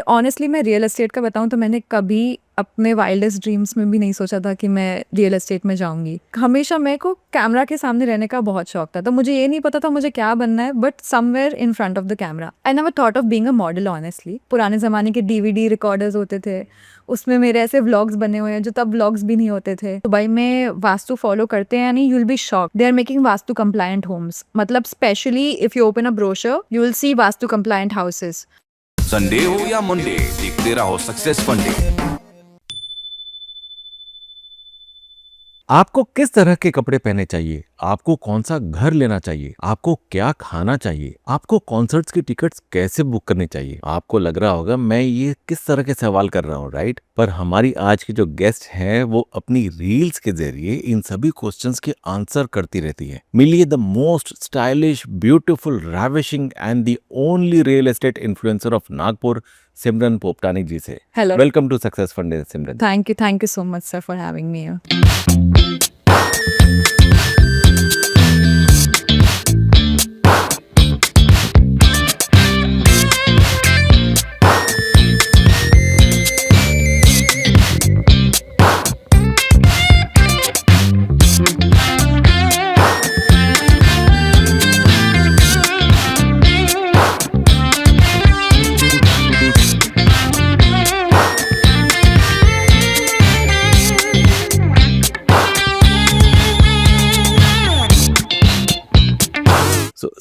Honestly मैं real estate का बताऊँ तो मैंने कभी अपने वाइल्डेस्ट ड्रीम्स में भी नहीं सोचा था कि मैं रियल एस्टेट में जाऊँगी। हमेशा मेरे को कैमरा के सामने रहने का बहुत शौक था, तो मुझे ये नहीं पता था मुझे क्या बनना है, but somewhere in front of the camera. I never thought of being a model honestly. पुराने ज़माने के डीवीडी रिकॉर्डर्स होते थे, उसमें मेरे ऐसे व्लॉग्स बने हुए हैं जो तब व्लॉग्स भी नहीं होते थे। दुबई में वास्तु फॉलो करते हैं यानी you will be shock, they are making Vastu compliant homes. मतलब specially if you open a brochure you will see Vastu compliant houses. Sunday हो या मंडे, देखते रहो सक्सेस फंडे। आपको किस तरह के कपड़े पहनने चाहिए, आपको कौन सा घर लेना चाहिए, आपको क्या खाना चाहिए, आपको कॉन्सर्ट्स की टिकट्स कैसे बुक करनी चाहिए। आपको लग रहा होगा मैं ये किस तरह के सवाल कर रहा हूँ, राइट? पर हमारी आज की जो गेस्ट है वो अपनी रील्स के जरिए इन सभी क्वेश्चंस के आंसर करती रहती है। मिलिए the most stylish, beautiful, ravishing and the only real estate influencer of Nagpur, Simran Popatani ji से। Hello, welcome to success Funde Simran. Thank you so much sir for having me here.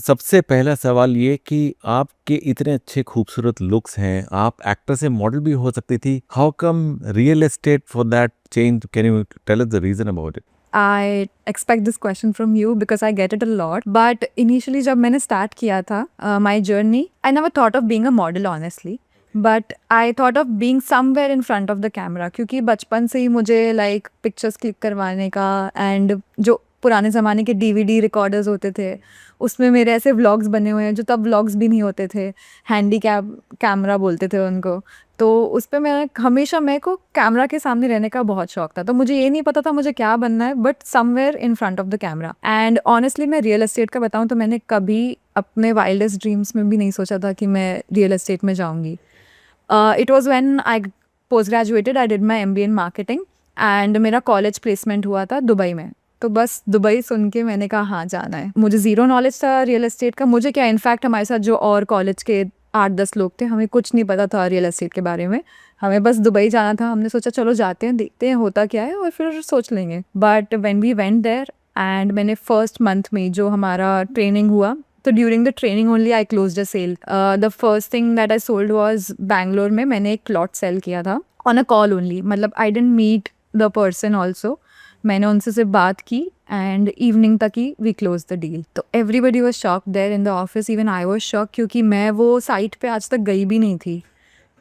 सबसे पहला सवाल ये कि आपके इतने अच्छे खूबसूरत लुक्स हैं, आप एक्टर से मॉडल भी हो सकती थी। How come real estate for that change? Can you tell us the reason about it? I expect this question from you because I get it a lot. But initially जब मैंने start किया था my journey, I never thought of being a model honestly. But I thought of being somewhere in front of the camera क्योंकि बचपन से ही मुझे like pictures click करवाने का and जो पुराने ज़माने के DVD रिकॉर्डर्स होते थे उसमें मेरे ऐसे व्लॉग्स बने हुए हैं जो तब व्लॉग्स भी नहीं होते थे, हैंडीकैप कैमरा बोलते थे उनको। तो उस पे मैं हमेशा मेरे को कैमरा के सामने रहने का बहुत शौक था, तो मुझे ये नहीं पता था मुझे क्या बनना है, but somewhere in front of the camera. And honestly मैं रियल एस्टेट का बताऊँ तो मैंने कभी अपने वाइल्डेस्ट ड्रीम्स में भी नहीं सोचा था कि मैं रियल एस्टेट में जाऊँगी। It was when I post graduated, I did my MBA in marketing and मेरा कॉलेज प्लेसमेंट हुआ था दुबई में। तो बस दुबई सुन के मैंने कहा हाँ जाना है। मुझे ज़ीरो नॉलेज था रियल एस्टेट का, मुझे क्या, इनफैक्ट हमारे साथ जो और कॉलेज के 8-10 लोग थे हमें कुछ नहीं पता था रियल एस्टेट के बारे में। हमें बस दुबई जाना था, हमने सोचा चलो जाते हैं देखते हैं होता क्या है और फिर सोच लेंगे। But when we went there and मैंने फर्स्ट मंथ में जो हमारा ट्रेनिंग हुआ, तो during the training only I closed a sale. The first thing that I sold was Bangalore में मैंने एक प्लॉट सेल किया था ऑन अ कॉल ओनली। मतलब I didn't meet the person also, मैंने उनसे सिर्फ बात की एंड इवनिंग तक ही वी क्लोज द डील। तो everybody was shocked there in the office, even I was shock क्योंकि मैं वो साइट पे आज तक गई भी नहीं थी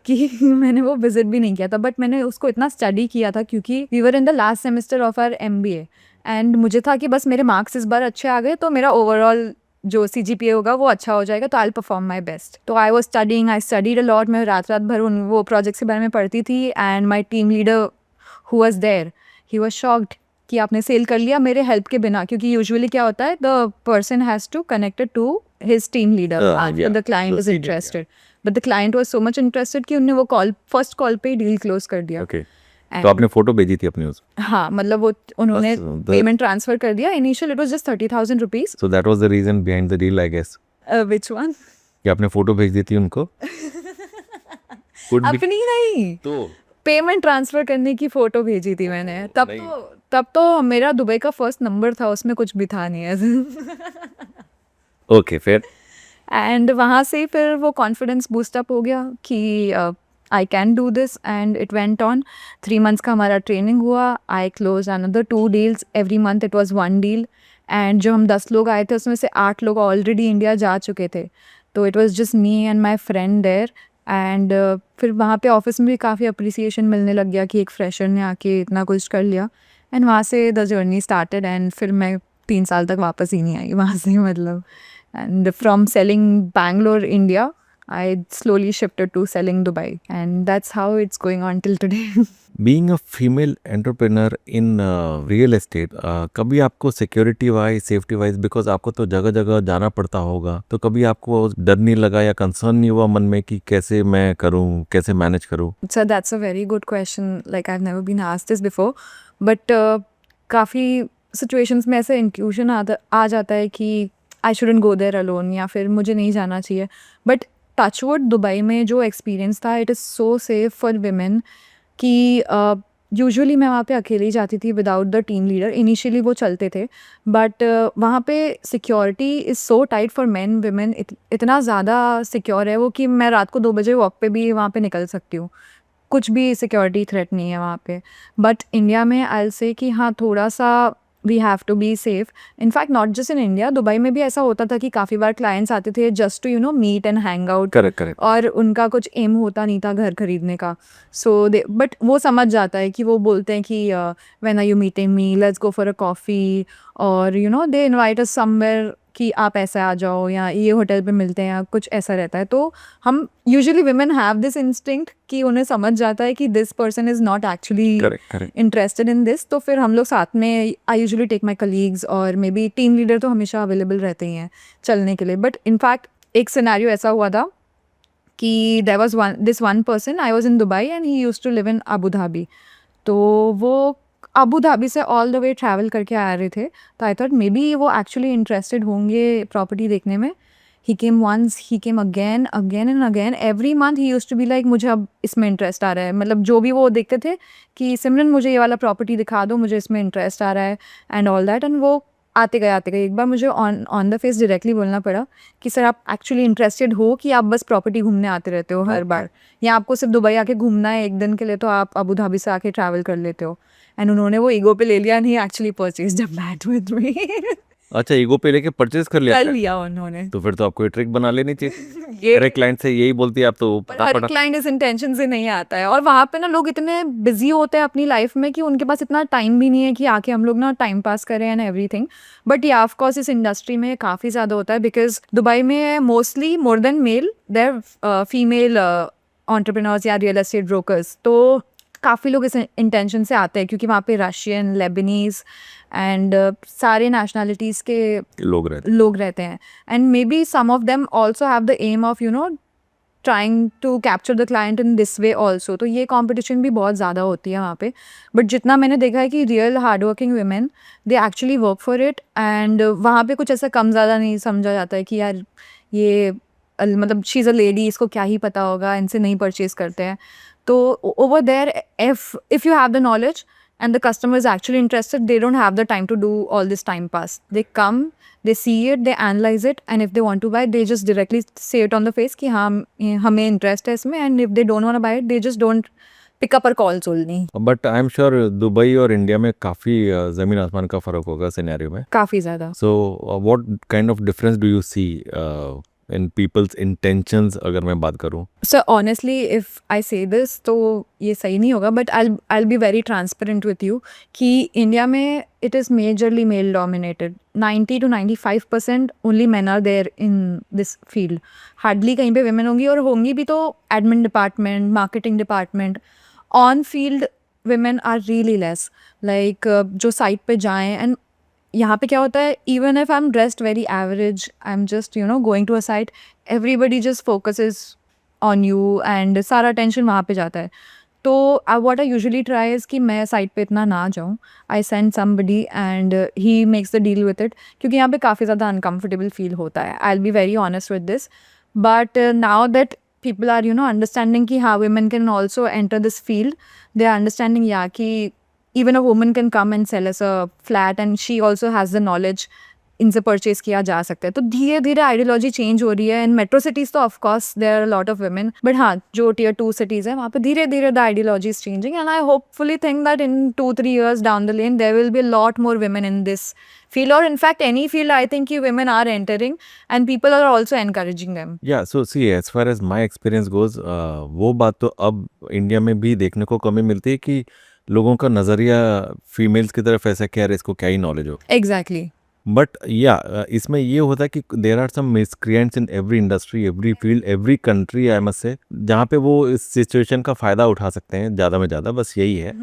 कि मैंने वो विजिट भी नहीं किया था। बट मैंने उसको इतना स्टडी किया था क्योंकि we were in the last semester of our MBA and मुझे था कि बस मेरे मार्क्स इस बार अच्छे आ गए तो मेरा ओवरऑल जो CGPA होगा वो अच्छा हो जाएगा, तो I will perform my best. तो I was studying, I studied a lot. मैं रात रात भर उन वो प्रोजेक्ट्स के बारे में पढ़ती थी and my team leader who was there he was shocked कि आपने सेल कर लिया मेरे हेल्प के बिना, क्योंकि यूजुअली क्या होता है, the person has to connected to his team leader after the client is interested. But the client was so much interested कि उन्होंने वो फर्स्ट कॉल पे ही डील क्लोज कर दिया। ओके, तो आपने फोटो भेजी थी अपनी उस? हाँ, मतलब वो उन्होंने पेमेंट ट्रांसफर कर दिया। Initial it was just 30,000 rupees. So that was the reason behind the deal, I guess. Which one? कि आपने फोटो भेज दी थी उनको? अपनी नहीं, तो पेमेंट ट्रांसफर करने की फोटो भेजी थी मैंने। तब तो मेरा दुबई का फर्स्ट नंबर था, उसमें कुछ भी था नहीं ऐसे। ओके, फिर? एंड वहाँ से फिर वो कॉन्फिडेंस बूस्टअप हो गया कि I can do this and it went on. 3 months का हमारा ट्रेनिंग हुआ। आई close another 2 deals every month, it was 1 deal। And जो हम 10 लोग आए थे उसमें से 8 लोग ऑलरेडी इंडिया जा चुके थे, तो it was just me and my friend there. And फिर वहाँ पे ऑफिस में भी काफ़ी अप्रिसिएशन मिलने लग गया कि एक फ्रेशर ने आके इतना कुछ कर लिया। एंड वहाँ से द जर्नी स्टार्टेड एंड फिर मैं 3 साल तक वापस ही नहीं आई वहाँ से, मतलब। And from selling Bangalore India I slowly shifted to selling Dubai, and that's how it's going on till today. Being a female entrepreneur in real estate, कभी आपको security wise safety wise, because आपको तो जगह जगह जाना पड़ता होगा, तो कभी आपको डर नहीं लगा या कंसर्न नहीं हुआ मन में कि कैसे मैं करूं, कैसे मैनेज करूं? So that's a very good question. Like I've never been asked this before, but काफ़ी situations में ऐसे इंट्यूशन आ जाता है कि I shouldn't go there alone, या फिर मुझे नहीं जाना चाहिए. बट टचवुड दुबई में जो एक्सपीरियंस था, it is so safe for women कि यूजुअली मैं वहाँ पे अकेली जाती थी without the team leader. Initially वो चलते थे, बट वहाँ पे security is so tight for main. Women इतना ज़्यादा सिक्योर है वो कि मैं रात को 2 बजे वॉक पे भी वहाँ पे निकल सकती हूँ. कुछ भी सिक्योरिटी थ्रेट नहीं है वहाँ पे. बट इंडिया में आई विल से कि हाँ, थोड़ा सा we have to be safe. In fact not just in India, Dubai में भी ऐसा होता था कि काफ़ी बार क्लाइंट्स आते थे just to meet and hang out, correct correct. और उनका कुछ एम होता नहीं था घर खरीदने का. सो दे, बट वो समझ जाता है कि वो बोलते हैं कि when are you meeting me, let's go for a coffee, और दे इनवाइट अस समवेयर कि आप ऐसे आ जाओ या ये होटल पे मिलते हैं या कुछ ऐसा रहता है. तो हम usually women have this instinct कि उन्हें समझ जाता है कि this person is not actually correct correct. Interested in this. तो फिर हम लोग साथ में, I usually take my colleagues, और मे बी टीम लीडर तो हमेशा अवेलेबल रहते ही हैं चलने के लिए. बट इनफैक्ट एक सिनेरियो ऐसा हुआ था कि there was this one person, I was in Dubai and he used to live in Abu Dhabi. तो वो अबू धाबी से ऑल द वे ट्रैवल करके आ रहे थे. तो आई थॉट मे बी वो एक्चुअली इंटरेस्टेड होंगे प्रॉपर्टी देखने में. He came once, he came again and again. Every month he used to be like मुझे अब इसमें इंटरेस्ट आ रहा है. मतलब जो भी वो देखते थे कि सिमरन मुझे ये वाला प्रॉपर्टी दिखा दो, मुझे इसमें इंटरेस्ट आ रहा है एंड ऑल दैट. एंड वो आते गए. एक बार मुझे ऑन द फेस डायरेक्टली बोलना पड़ा कि सर, आप एक्चुअली इंटरेस्टेड हो कि आप बस प्रॉपर्टी घूमने आते रहते हो हर बार, या आपको सिर्फ दुबई आके घूमना है एक दिन के लिए, तो आप अबू धाबी से आके ट्रैवल कर लेते हो. एंड उन्होंने वो ईगो पे ले लिया, and he actually purchased a flat with me. अच्छा, ईगो पे लेके परचेज कर लिया कर क्या? लिया उन्होंने. तो फिर तो आपको ये ट्रिक बना लेनी चाहिए. ये अरे क्लाइंट से यही बोलती है आप तो पर हर फटाफट. क्लाइंट इस इंटेंशन से नहीं आता है. और वहाँ पे ना लोग इतने बिजी होते हैं अपनी लाइफ में कि उनके पास इतना टाइम भी नहीं है कि आके हम लोग ना टाइम पास करें and everything. But yeah of course इस इंडस्ट्री में काफ़ी ज़्यादा होता है, बिकॉज दुबई में mostly more than male there female entrepreneurs या रियल एस्टेट ब्रोकर्स. तो काफ़ी लोग इस इंटेंशन से आते हैं क्योंकि वहाँ पे रशियन, लेबनीज़ एंड सारे नेशनलिटीज़ के लोग रहते हैं. And maybe some of them also have the aim of trying to capture the client in this way also. तो ये कॉम्पिटिशन भी बहुत ज़्यादा होती है वहाँ पे. बट जितना मैंने देखा है कि real hard working women, they actually work for it. And वहाँ पे कुछ ऐसा कम ज़्यादा नहीं समझा जाता है कि यार ये मतलब शी इज़ अ लेडी, इसको क्या ही पता होगा, इनसे नहीं परचेज करते हैं. तो over there, if you have the knowledge and the customer is actually interested, they don't have the time to do all this time pass. They come, they see it, they analyze it, and if they want to buy, they just directly say it on the face कि हाँ हमें interest है इसमें. And if they don't want to buy it, they just don't pick up our calls only. But I am sure Dubai और India में काफ़ी ज़मीन आसमान का फ़र्क होगा सिनेरियो में. काफ़ी ज़्यादा. So what kind of difference do you see in people's intentions, अगर मैं बात करूं? So honestly, if I say this, तो ये सही नहीं होगा, but I'll be very transparent with you कि इंडिया में it is majorly male dominated. 90 to 95% only men are there in this field. Hardly कहीं पे women होंगी, और होंगी भी तो admin department, marketing department. On field women are really less. Like जो site पे जाएं, and यहाँ पे क्या होता है, even if I am dressed very average, I am just going to a site, everybody just focuses on you and सारा tension वहाँ पे जाता है. तो what I usually try is कि मैं साइट पे इतना ना जाऊँ. I send somebody and he makes the deal with it, क्योंकि यहाँ पे काफ़ी ज़्यादा अनकम्फर्टेबल फील होता है. I will be very honest with this. But now that people are understanding कि हाँ, women can also enter this field, they are understanding yeah कि even a woman can come and sell us a flat and she also has the knowledge, इनसे purchase किया जा सकता है. तो धीरे धीरे आइडियोलॉजी चेंज हो रही है. इन मेट्रो सिटीज़ तो of course there are lot of women, but हाँ, जो टियर 2 सिटीज़ है वहाँ पे धीरे धीरे the ideology is changing. And I hopefully think that in 2-3 years down the lane there will be lot more women in this field, or in fact any field. I think कि women are entering and people are also encouraging them. Yeah, so see, as far as my experience goes, वो बात तो अब India में भी देखने को कमी मिलती है कि लोगों का नज़रिया फीमेल्स की तरफ ऐसा कि यार इसको क्या ही नॉलेज हो. Exactly. बट या इसमें ये होता है कि there are some miscreants in every industry, every field, every country, I must say, जहाँ पे वो इस सिचुएशन का फायदा उठा सकते हैं ज़्यादा में ज़्यादा, बस यही है.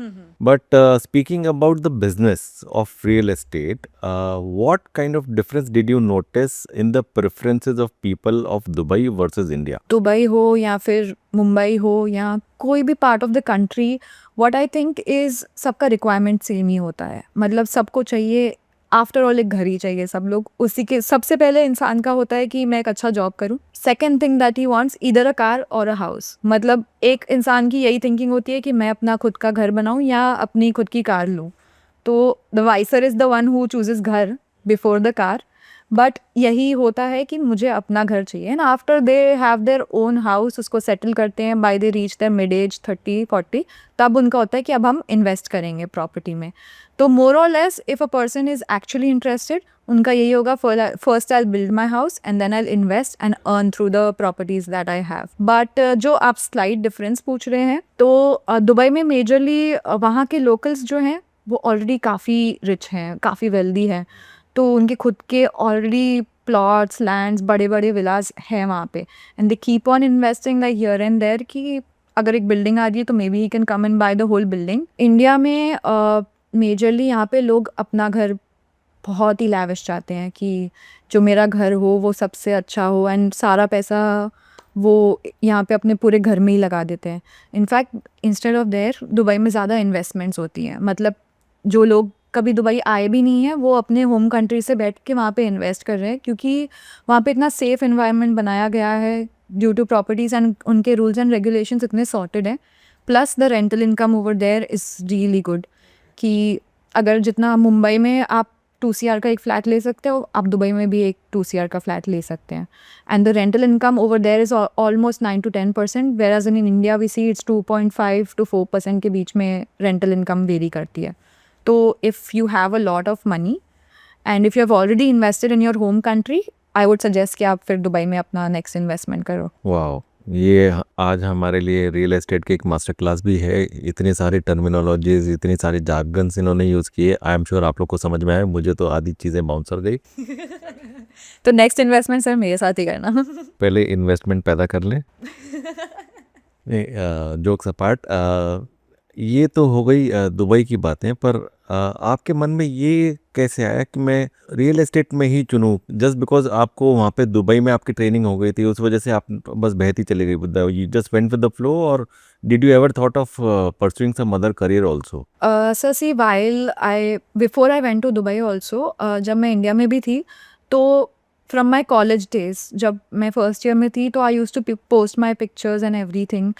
But speaking about the business of real estate, what kind of difference did you notice in the preferences of people of Dubai versus India? Dubai हो या फिर मुंबई हो या कोई भी part of the country, what I think is सबका requirement same ही होता है. मतलब सबको चाहिए, आफ्टर ऑल एक घर ही चाहिए. सब लोग उसी के, सबसे पहले इंसान का होता है कि मैं एक अच्छा जॉब करूं. Second thing that he wants either a car और अ हाउस. मतलब एक इंसान की यही थिंकिंग होती है कि मैं अपना खुद का घर बनाऊं या अपनी खुद की कार लूं. तो the wiser is the one who chooses घर बिफोर द कार. बट यही होता है कि मुझे अपना घर चाहिए. And after they have their own house, उसको सेटल करते हैं, by they reach their mid age 30-40, तब उनका होता है कि अब हम इन्वेस्ट करेंगे प्रॉपर्टी में. तो मोर और less if a person is actually interested, उनका यही होगा, first I will build my house and then I invest and earn through the properties that I have. But जो आप स्लाइट डिफरेंस पूछ रहे हैं, तो दुबई में मेजरली वहाँ के लोकल्स जो हैं वो ऑलरेडी काफ़ी रिच हैं, काफ़ी वेल्दी हैं. तो उनके खुद के ऑलरेडी प्लॉट्स, लैंड्स, बड़े बड़े विलास हैं वहाँ पे. And they keep on investing like here and there, कि अगर एक बिल्डिंग आ रही है तो maybe he can come and buy the whole building. India में मेजरली यहाँ पे लोग अपना घर बहुत ही लैविश चाहते हैं कि जो मेरा घर हो वो सबसे अच्छा हो, एंड सारा पैसा वो यहाँ पे अपने पूरे घर में ही लगा देते हैं. In fact instead of their Dubai में ज़्यादा इन्वेस्टमेंट्स होती हैं. मतलब जो लोग कभी दुबई आए भी नहीं हैं, वो अपने होम कंट्री से बैठ के वहाँ पे इन्वेस्ट कर रहे हैं, क्योंकि वहाँ पे इतना सेफ एनवायरनमेंट बनाया गया है ड्यू टू प्रॉपर्टीज़, एंड उनके रूल्स एंड रेगुलेशंस इतने सॉर्टेड हैं. Plus the rental income over there is really good. कि अगर जितना मुंबई में आप 2 CR का एक फ्लैट ले सकते हो, आप दुबई में भी एक 2 CR का फ्लैट ले सकते हैं. And the rental income over there is almost 9 to 10%, whereas in India we see it's 2.5 to 4% के बीच में रेंटल इनकम वेरी करती है. तो if you have a lot of money and if you have already invested in your home country, I would suggest कि आप फिर Dubai में अपना नेक्स्ट इन्वेस्टमेंट करो. वाओ, ये आज हमारे लिए रियल एस्टेट की एक मास्टर क्लास भी है. इतनी सारी टर्मिनोलॉजीज, इतनी सारी जार्गन्स इन्होंने यूज़ किए. आई एम श्योर आप लोग को समझ में आए. मुझे तो आधी चीज़ें बाउंस कर गई. तो नेक्स्ट इन्वेस्टमेंट सर मेरे साथ ही करना. पहले इन्वेस्टमेंट पैदा कर लें. जोक्स अपार्ट, ये तो हो गई दुबई की बातें, पर आपके मन में ये कैसे आया कि मैं रियल एस्टेट में ही चुनूं? जस्ट बिकॉज आपको वहाँ पे दुबई में आपकी ट्रेनिंग हो गई थी, उस वजह से आप बस बहती चली गई with the, you just went with the flow, और did you ever thought of pursuing some other career also? Sir see while I before I went to Dubai also, जब मैं इंडिया में भी थी, तो फ्रॉम माई कॉलेज डेज, जब मैं first year में थी, तो I use to post my pictures and everything.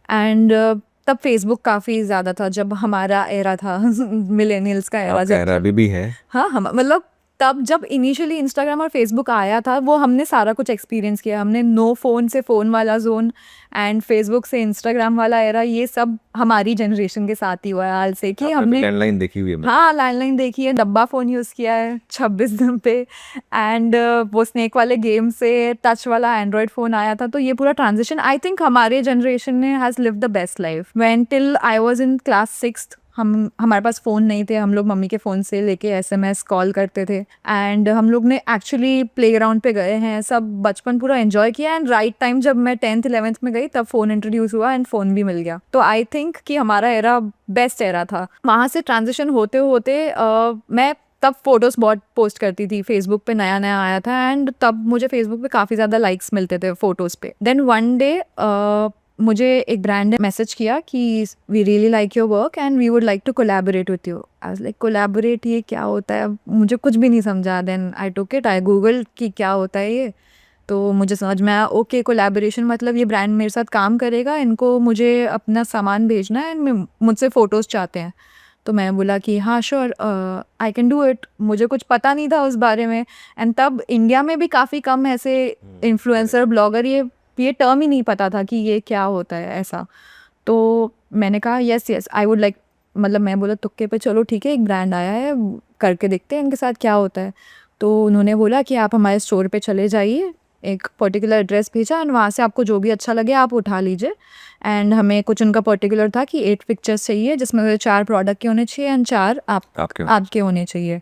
And तब फेसबुक काफ़ी ज़्यादा था, जब हमारा एरा था. मिलेनियल्स का एरा आपका जब era अभी भी है? हाँ, हम मतलब तब जब इनिशियली इंस्टाग्राम और फेसबुक आया था, वो हमने सारा कुछ एक्सपीरियंस किया. हमने नो फ़ोन से फ़ोन वाला जोन एंड फेसबुक से इंस्टाग्राम वाला एरा, ये सब हमारी जनरेशन के साथ ही हुआ है हाल से, कि हमने लैंडलाइन देखी हुई है? हाँ लैंडलाइन देखी है, डब्बा फ़ोन यूज़ किया है 26 दिन पे. एंड वो स्नेक वाले गेम से टच वाला एंड्रॉयड फ़ोन आया था. तो ये पूरा ट्रांजिशन आई थिंक हमारे जनरेशन ने has live the best life. When till I was in class 6th, हमारे पास फ़ोन नहीं थे. हम लोग मम्मी के फ़ोन से लेके SMS कॉल करते थे. एंड हम लोग ने एक्चुअली प्लेग्राउंड पे गए हैं, सब बचपन पूरा एंजॉय किया. एंड राइट टाइम जब मैं 10th 11th में गई, तब फ़ोन इंट्रोड्यूस हुआ एंड फ़ोन भी मिल गया. तो आई थिंक कि हमारा एरा बेस्ट एरा था. वहाँ से ट्रांजिशन होते होते मैं तब फ़ोटोज़ बहुत पोस्ट करती थी. फेसबुक पे नया नया आया था, एंड तब मुझे फेसबुक पे काफ़ी ज़्यादा लाइक्स मिलते थे फ़ोटोज़ पे. देन वन डे मुझे एक ब्रांड ने मैसेज किया कि we really like your work and we would like to collaborate with you. I was like collaborate, ये क्या होता है? मुझे कुछ भी नहीं समझा. Then I took it, I Google कि क्या होता है ये. तो मुझे समझ में आया, ओके कोलैबोरेशन मतलब ये ब्रांड मेरे साथ काम करेगा, इनको मुझे अपना सामान भेजना है एंड मुझसे फ़ोटोज़ चाहते हैं. तो मैं बोला कि हाँ sure, I can do it. मुझे कुछ पता नहीं था उस बारे में. एंड तब इंडिया में भी काफ़ी कम ऐसे इन्फ्लुएंसर, ब्लॉगर, ये टर्म ही नहीं पता था कि ये क्या होता है ऐसा. तो मैंने कहा यस आई वुड लाइक, मतलब मैं बोला तुक्के पे, चलो ठीक है, एक ब्रांड आया है, करके देखते हैं इनके साथ क्या होता है. तो उन्होंने बोला कि आप हमारे स्टोर पे चले जाइए, एक पर्टिकुलर एड्रेस भेजा, एंड वहाँ से आपको जो भी अच्छा लगे आप उठा लीजिए. एंड हमें कुछ उनका पर्टिकुलर था कि 8 पिक्चर्स चाहिए, जिसमें 4 प्रोडक्ट के होने चाहिए एंड 4 आपके होने चाहिए.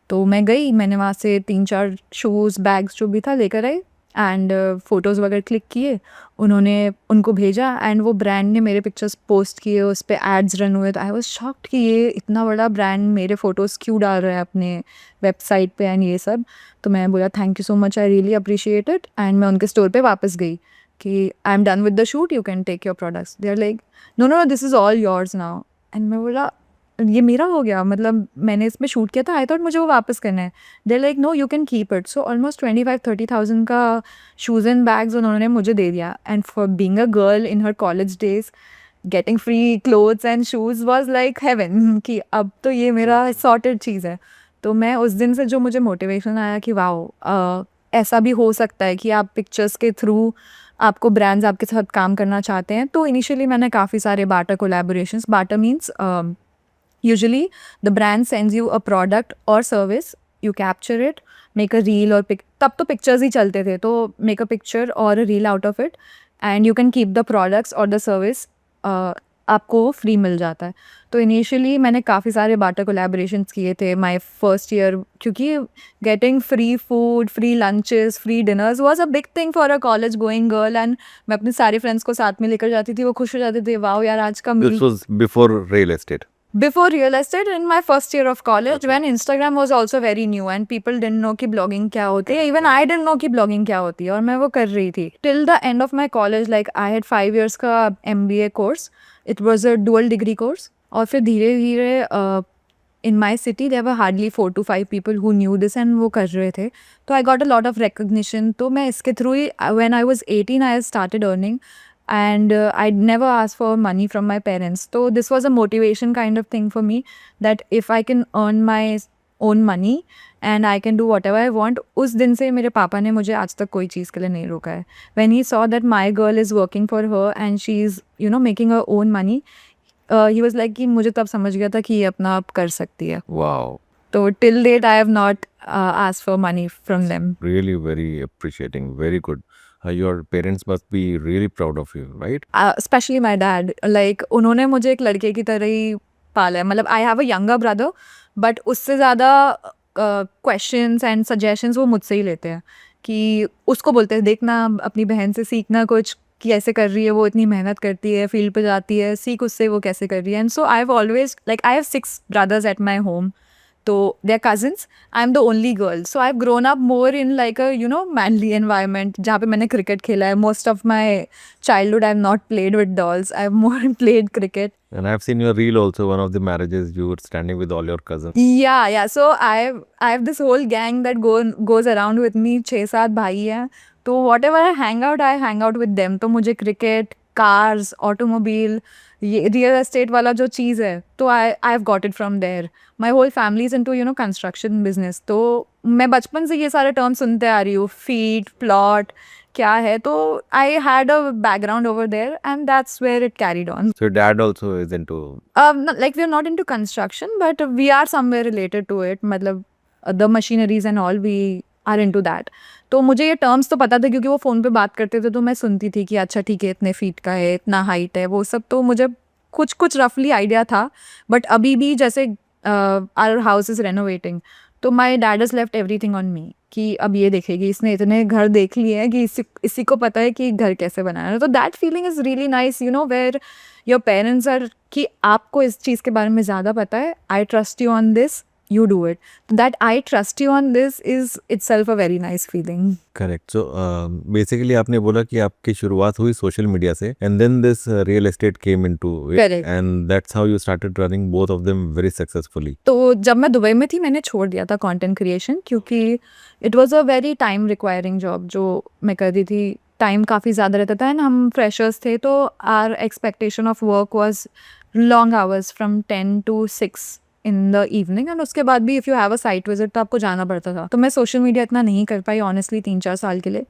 तो मैं गई, मैंने वहाँ से 3-4 शूज़ बैग्स जो भी था लेकर आई एंड फ़ोटोज़ वगैरह क्लिक किए, उन्होंने उनको भेजा एंड वो ब्रांड ने मेरे पिक्चर्स पोस्ट किए, उस पे एड्स रन हुए। तो आई वाज शॉक्ड कि ये इतना बड़ा ब्रांड मेरे फ़ोटोज़ क्यों डाल रहा है अपने वेबसाइट पे एंड ये सब। तो मैं बोला thank you so much, I really appreciate it and मैं उनके स्टोर पे वापस गई कि I am done with the shoot, you can take your products. They are like no no this is all yours now. And मैं बोला ये मेरा हो गया, मतलब मैंने इसमें शूट किया था, आई थॉट मुझे वो वापस करना है। They like no you can keep it. So almost 25-30,000 का शूज़ एंड बैग्स उन्होंने मुझे दे दिया and for being a girl in her college days getting free clothes and shoes was like heaven कि अब तो ये मेरा सॉर्टेड चीज़ है। तो मैं उस दिन से जो मुझे मोटिवेशन आया कि वाओ ऐसा भी हो सकता है कि आप पिक्चर्स के थ्रू आपको ब्रांड्स आपके साथ काम करना चाहते हैं। तो इनिशियली मैंने काफ़ी सारे barter collaborations, barter means usually the brand sends you a product or service, you capture it, make a reel or तब तो pictures ही चलते थे, तो make a picture or a reel out of it and you can keep the products or the service, आपको free मिल जाता है। तो initially मैंने काफ़ी सारे बाटा कोलैबोरेशंस किए थे माय फर्स्ट ईयर, क्योंकि getting free food, free lunches, free dinners was a big thing for a college going girl and मैं अपने सारे फ्रेंड्स को साथ में लेकर जाती थी, वो खुश हो जाते थे, वाओ यार आज का This was before real estate. before real estate in my first year of college when Instagram was also very new and people didn't know कि blogging क्या होती है, even I didn't know कि blogging क्या होती है और मैं वो कर रही थी till the end of my college। like I had 5 years का MBA course, it was a dual degree course और फिर धीरे धीरे in my city there were hardly 4 to 5 people who knew this and वो कर रहे थे, तो I got a lot of recognition। तो मैं इसके through he when I was 18 I started earning and I'd never asked for money from my parents, so this was a motivation kind of thing for me that if I can earn my own money and I can do whatever I want। उस दिन से मेरे पापा ने मुझे आज तक कोई चीज़ के लिए नहीं रोका है। when he saw that my girl is working for her and she's you know making her own money, he was like कि मुझे तब समझ गया था कि ये अपना आप कर सकती है। Wow. तो till date I have not asked for money from them। Really very appreciating. Very good. Your parents must be really proud of you, right? Specially my dad, like उन्होंने मुझे एक लड़के की तरह ही पाला है। मतलब I have a younger brother but उससे ज़्यादा क्वेश्चंस एंड सजेशंस वो मुझसे ही लेते हैं कि उसको बोलते हैं देखना अपनी बहन से सीखना कुछ कि ऐसे कर रही है, वो इतनी मेहनत करती है, फील्ड पे जाती है, सीख उससे वो कैसे कर रही है। And so I have always like I have 6 brothers at my home, तो they are cousins, I'm the only girl, so I've grown up more in like a you know manly environment जहाँ पे मैंने cricket खेला है। most of my childhood I've not played with dolls, I've more played cricket। And I've seen your reel also, one of the marriages you were standing with all your cousins. yeah so I have this whole gang that goes around with me, 6-7 भाई हैं, तो whatever I hang out with them। तो मुझे cricket, cars, automobile, ये real estate वाला जो चीज़ है तो I have got it from there. My whole family is into you know construction business, तो मैं बचपन से ये सारे टर्म सुनते आ रही हूँ, फीट, प्लॉट क्या है, तो I had a background over there and that's where it carried on. So your dad also is into. Like we are not into construction but we are somewhere related to it, मतलब the machineries and all we are into that। तो मुझे ये terms तो पता था क्योंकि वो phone पे बात करते थे तो मैं सुनती थी कि अच्छा ठीक है इतने फीट का है, इतना हाइट है, वो सब तो मुझे कुछ कुछ रफली आइडिया था। बट अभी भी जैसे आवर हाउस इज़ रेनोवेटिंग तो my dad is left everything on me कि अब ये देखेगी, इसने इतने घर देख लिए हैं कि इसी को पता है कि घर कैसे बनाना है। तो that feeling is really nice you know where your parents are कि आपको इस चीज़ के बारे में ज़्यादा पता है, I trust you on this, you do it। that I trust you on this is itself a very nice feeling। Correct. So basically आपने बोला कि आपकी शुरुआत हुई सोशल मीडिया से and then this real estate came into it। Correct। and that's how you started running both of them very successfully। तो जब मैं दुबई में थी मैंने छोड़ दिया था कंटेंट क्रिएशन क्योंकि it was a very time requiring job जो मैं कर रही थी। टाइम काफ़ी ज़्यादा रहता था एंड हम फ्रेशर्स थे तो our expectation of work was long hours from 10 to 6 in the evening and उसके बाद भी if you have a site visit तो आपको जाना पड़ता था। तो मैं सोशल मीडिया इतना नहीं कर पाई ऑनेस्टली 3-4 साल के लिए,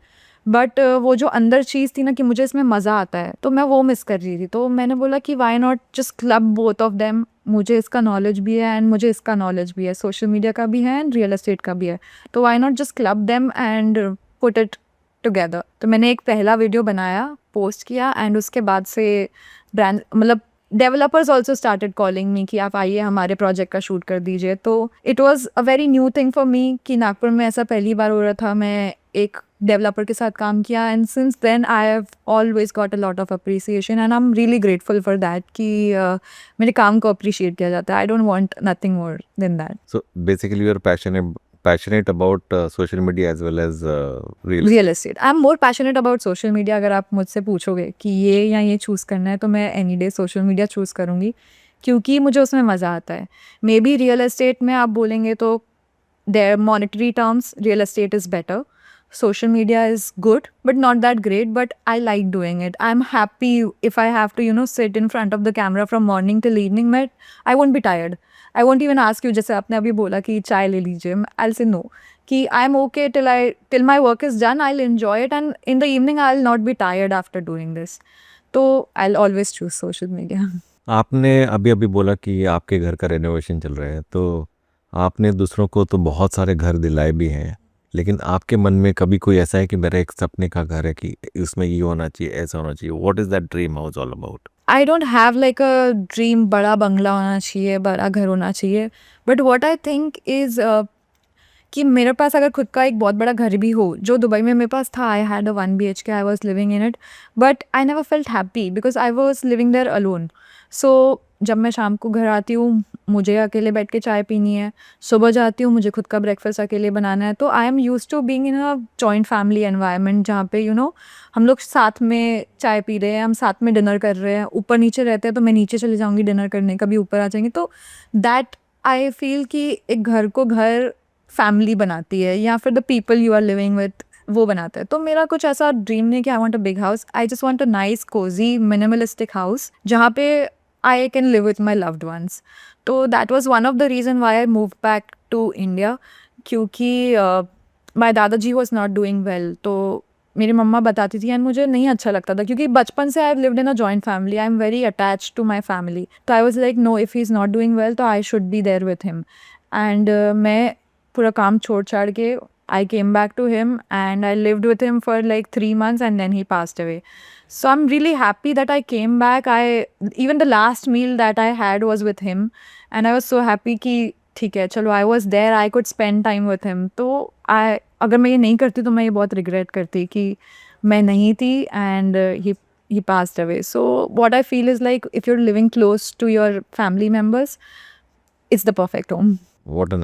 बट वो जो अंदर चीज़ थी ना कि मुझे इसमें मज़ा आता है तो मैं वो मिस कर रही थी। तो मैंने बोला कि why not just club both of them, मुझे इसका नॉलेज भी है एंड मुझे इसका नॉलेज भी है, सोशल मीडिया का भी है एंड रियल एस्टेट का भी है, तो why not just club them and put it together. तो मैंने एक पहला वीडियो बनाया, पोस्ट किया एंड उसके बाद से ब्रांड मतलब developers also started calling me कि आप आइए हमारे प्रोजेक्ट का शूट कर दीजिए. तो it was a very new thing for me कि नागपुर में ऐसा पहली बार हो रहा था. मैं एक डेवलपर के साथ काम किया and since then I have always got a lot of appreciation and I am really grateful for that कि मेरे काम को अप्रिशिएट किया जाता है. I don't want nothing more than that. So basically, you're passionate about social media as well as real. Real estate. I am more passionate about social media. अगर आप मुझसे पूछोगे कि ये या ये चूज़ करना है तो मैं any day social media choose करूँगी क्योंकि मुझे उसमें मज़ा आता है. मे बी रियल एस्टेट में आप बोलेंगे तो there monetary terms real estate is better. Social media is good but not that great, but I like doing it. I'm happy if I have to sit in front of the camera from morning till evening. I won't be tired. I won't even ask you जैसे आपने अभी बोला कि चाय ले लीजिए. I'll say no कि I'm okay till my work is done. I'll enjoy it and in the evening I'll not be tired after doing this. तो I'll always choose social media. आपने अभी अभी बोला कि आपके घर का रेनोवेशन चल रहा है, तो आपने दूसरों को तो बहुत सारे घर दिलाए भी हैं, लेकिन आपके मन में कभी कोई ऐसा है कि मेरा एक सपने का घर है कि उसमें ये होना चाहिए, ऐसा होना चाहिए? What is that dream house all about? I don't have like a dream बड़ा बंगला होना चाहिए, बड़ा घर होना चाहिए. But what I think is कि मेरे पास अगर खुद का एक बहुत बड़ा घर भी हो, जो दुबई में मेरे पास था. I had a 1 BHK, I was living in it but I never felt happy because I was living there alone. So जब मैं शाम को घर आती हूँ मुझे अकेले बैठ के चाय पीनी है. सुबह जाती हूँ मुझे खुद का ब्रेकफास्ट अकेले बनाना है. तो I am used to being in a joint family environment जहाँ पे हम लोग साथ में चाय पी रहे हैं, हम साथ में डिनर कर रहे हैं. ऊपर नीचे रहते हैं तो मैं नीचे चले जाऊँगी डिनर करने, कभी ऊपर आ जाएंगे. तो दैट आई फील कि एक घर को घर फैमिली बनाती है या फिर the people you are living with वो बनाता है. तो मेरा कुछ ऐसा ड्रीम नहीं कि I want a big house. I just want a nice cosy minimalistic house जहाँ पे I can live with my loved ones. तो that was one of the reason why I move back to India क्योंकि my दादाजी was not doing well. तो मेरी मम्मा बताती थी and मुझे नहीं अच्छा लगता था क्योंकि बचपन से I have lived in a joint family. I am very attach to my family. तो I was like no, if he is not doing well तो I should be there with him. And मैं पूरा काम छोड़ छाड़ के I came back to him and I lived with him for like 3 months and then he passed away. So I'm really happy that I came back. Even the last meal that I had was with him and I was so happy कि ठीक है चलो I was there, I could spend time with him. तो अगर मैं ये नहीं करती तो मैं ये बहुत regret करती कि मैं नहीं थी and he passed away. So what I feel is like if you're living close to your family members, it's the perfect home. What an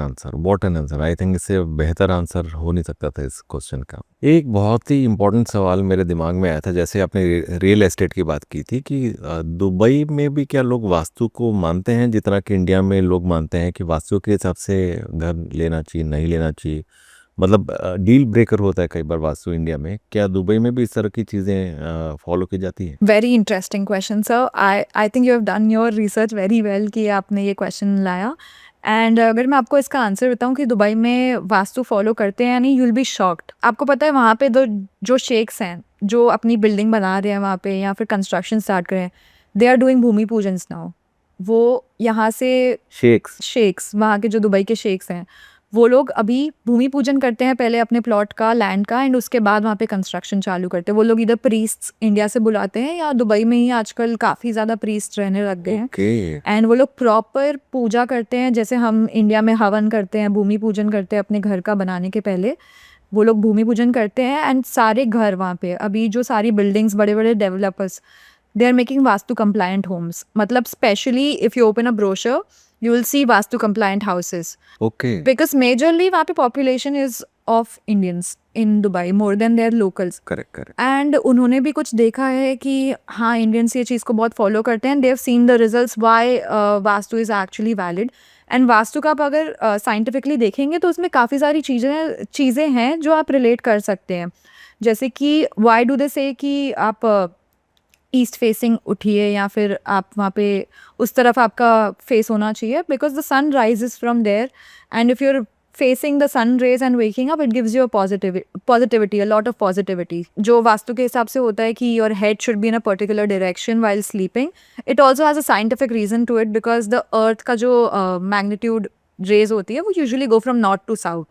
answer. I think इससे बेहतर आंसर हो नहीं सकता था इस क्वेश्चन का. एक बहुत ही इंपॉर्टेंट सवाल मेरे दिमाग में आया था, जैसे आपने रियल एस्टेट की बात की थी कि दुबई में भी क्या लोग वास्तु को मानते हैं जितना कि इंडिया में लोग मानते हैं कि वास्तु के हिसाब से घर लेना चाहिए, नहीं लेना चाहिए? मतलब डील ब्रेकर होता है कई बार वास्तु इंडिया में. क्या दुबई में भी इस तरह की चीज़ें फॉलो की जाती हैं? Very interesting question sir. I think you have done your research very well कि आपने ये क्वेश्चन लाया. एंड अगर मैं आपको इसका आंसर बताऊं कि दुबई में वास्तु फॉलो करते हैं या नहीं, यू विल बी शॉक्ड. आपको पता है वहाँ पे जो शेख्स हैं जो अपनी बिल्डिंग बना रहे हैं वहाँ पे या फिर कंस्ट्रक्शन स्टार्ट कर रहे हैं, दे आर डूइंग भूमि पूजन नाउ. वो यहाँ से शेख्स वहाँ के जो दुबई के शेख्स हैं वो लोग अभी भूमि पूजन करते हैं पहले अपने प्लॉट का, लैंड का, एंड उसके बाद वहाँ पे कंस्ट्रक्शन चालू करते हैं. वो लोग इधर प्रीस्ट्स इंडिया से बुलाते हैं या दुबई में ही आजकल काफ़ी ज़्यादा प्रीस्ट रहने लग गए हैं. एंड वो लोग प्रॉपर पूजा करते हैं जैसे हम इंडिया में हवन करते हैं, भूमि पूजन करते हैं अपने घर का बनाने के पहले. वो लोग भूमि पूजन करते हैं एंड सारे घर वहाँ पे अभी जो सारी बिल्डिंग्स बड़े बड़े developers they are making Vastu compliant homes. मतलब specially if you open a brochure you will see vastu compliant houses. Okay. Because majorly वहाँ पे population is of Indians in Dubai more than their locals. Correct. And उन्होंने भी कुछ देखा है कि हाँ Indians ये चीज़ को बहुत follow करते हैं. They have seen the results why vastu is actually valid. And vastu का आप अगर scientifically देखेंगे तो उसमें काफ़ी सारी चीज़ें हैं जो आप relate कर सकते हैं. जैसे कि why do they say कि आप ईस्ट फेसिंग उठिए या फिर आप वहाँ पे उस तरफ आपका फेस होना चाहिए because the sun rises from there and if you are facing the sun rays and waking up it gives you a positivity, a lot of positivity. जो वास्तु के हिसाब से होता है कि your head should be in a particular direction while sleeping. It also has a scientific reason to it because the earth का जो magnitude rays होती है वो usually go from north to south.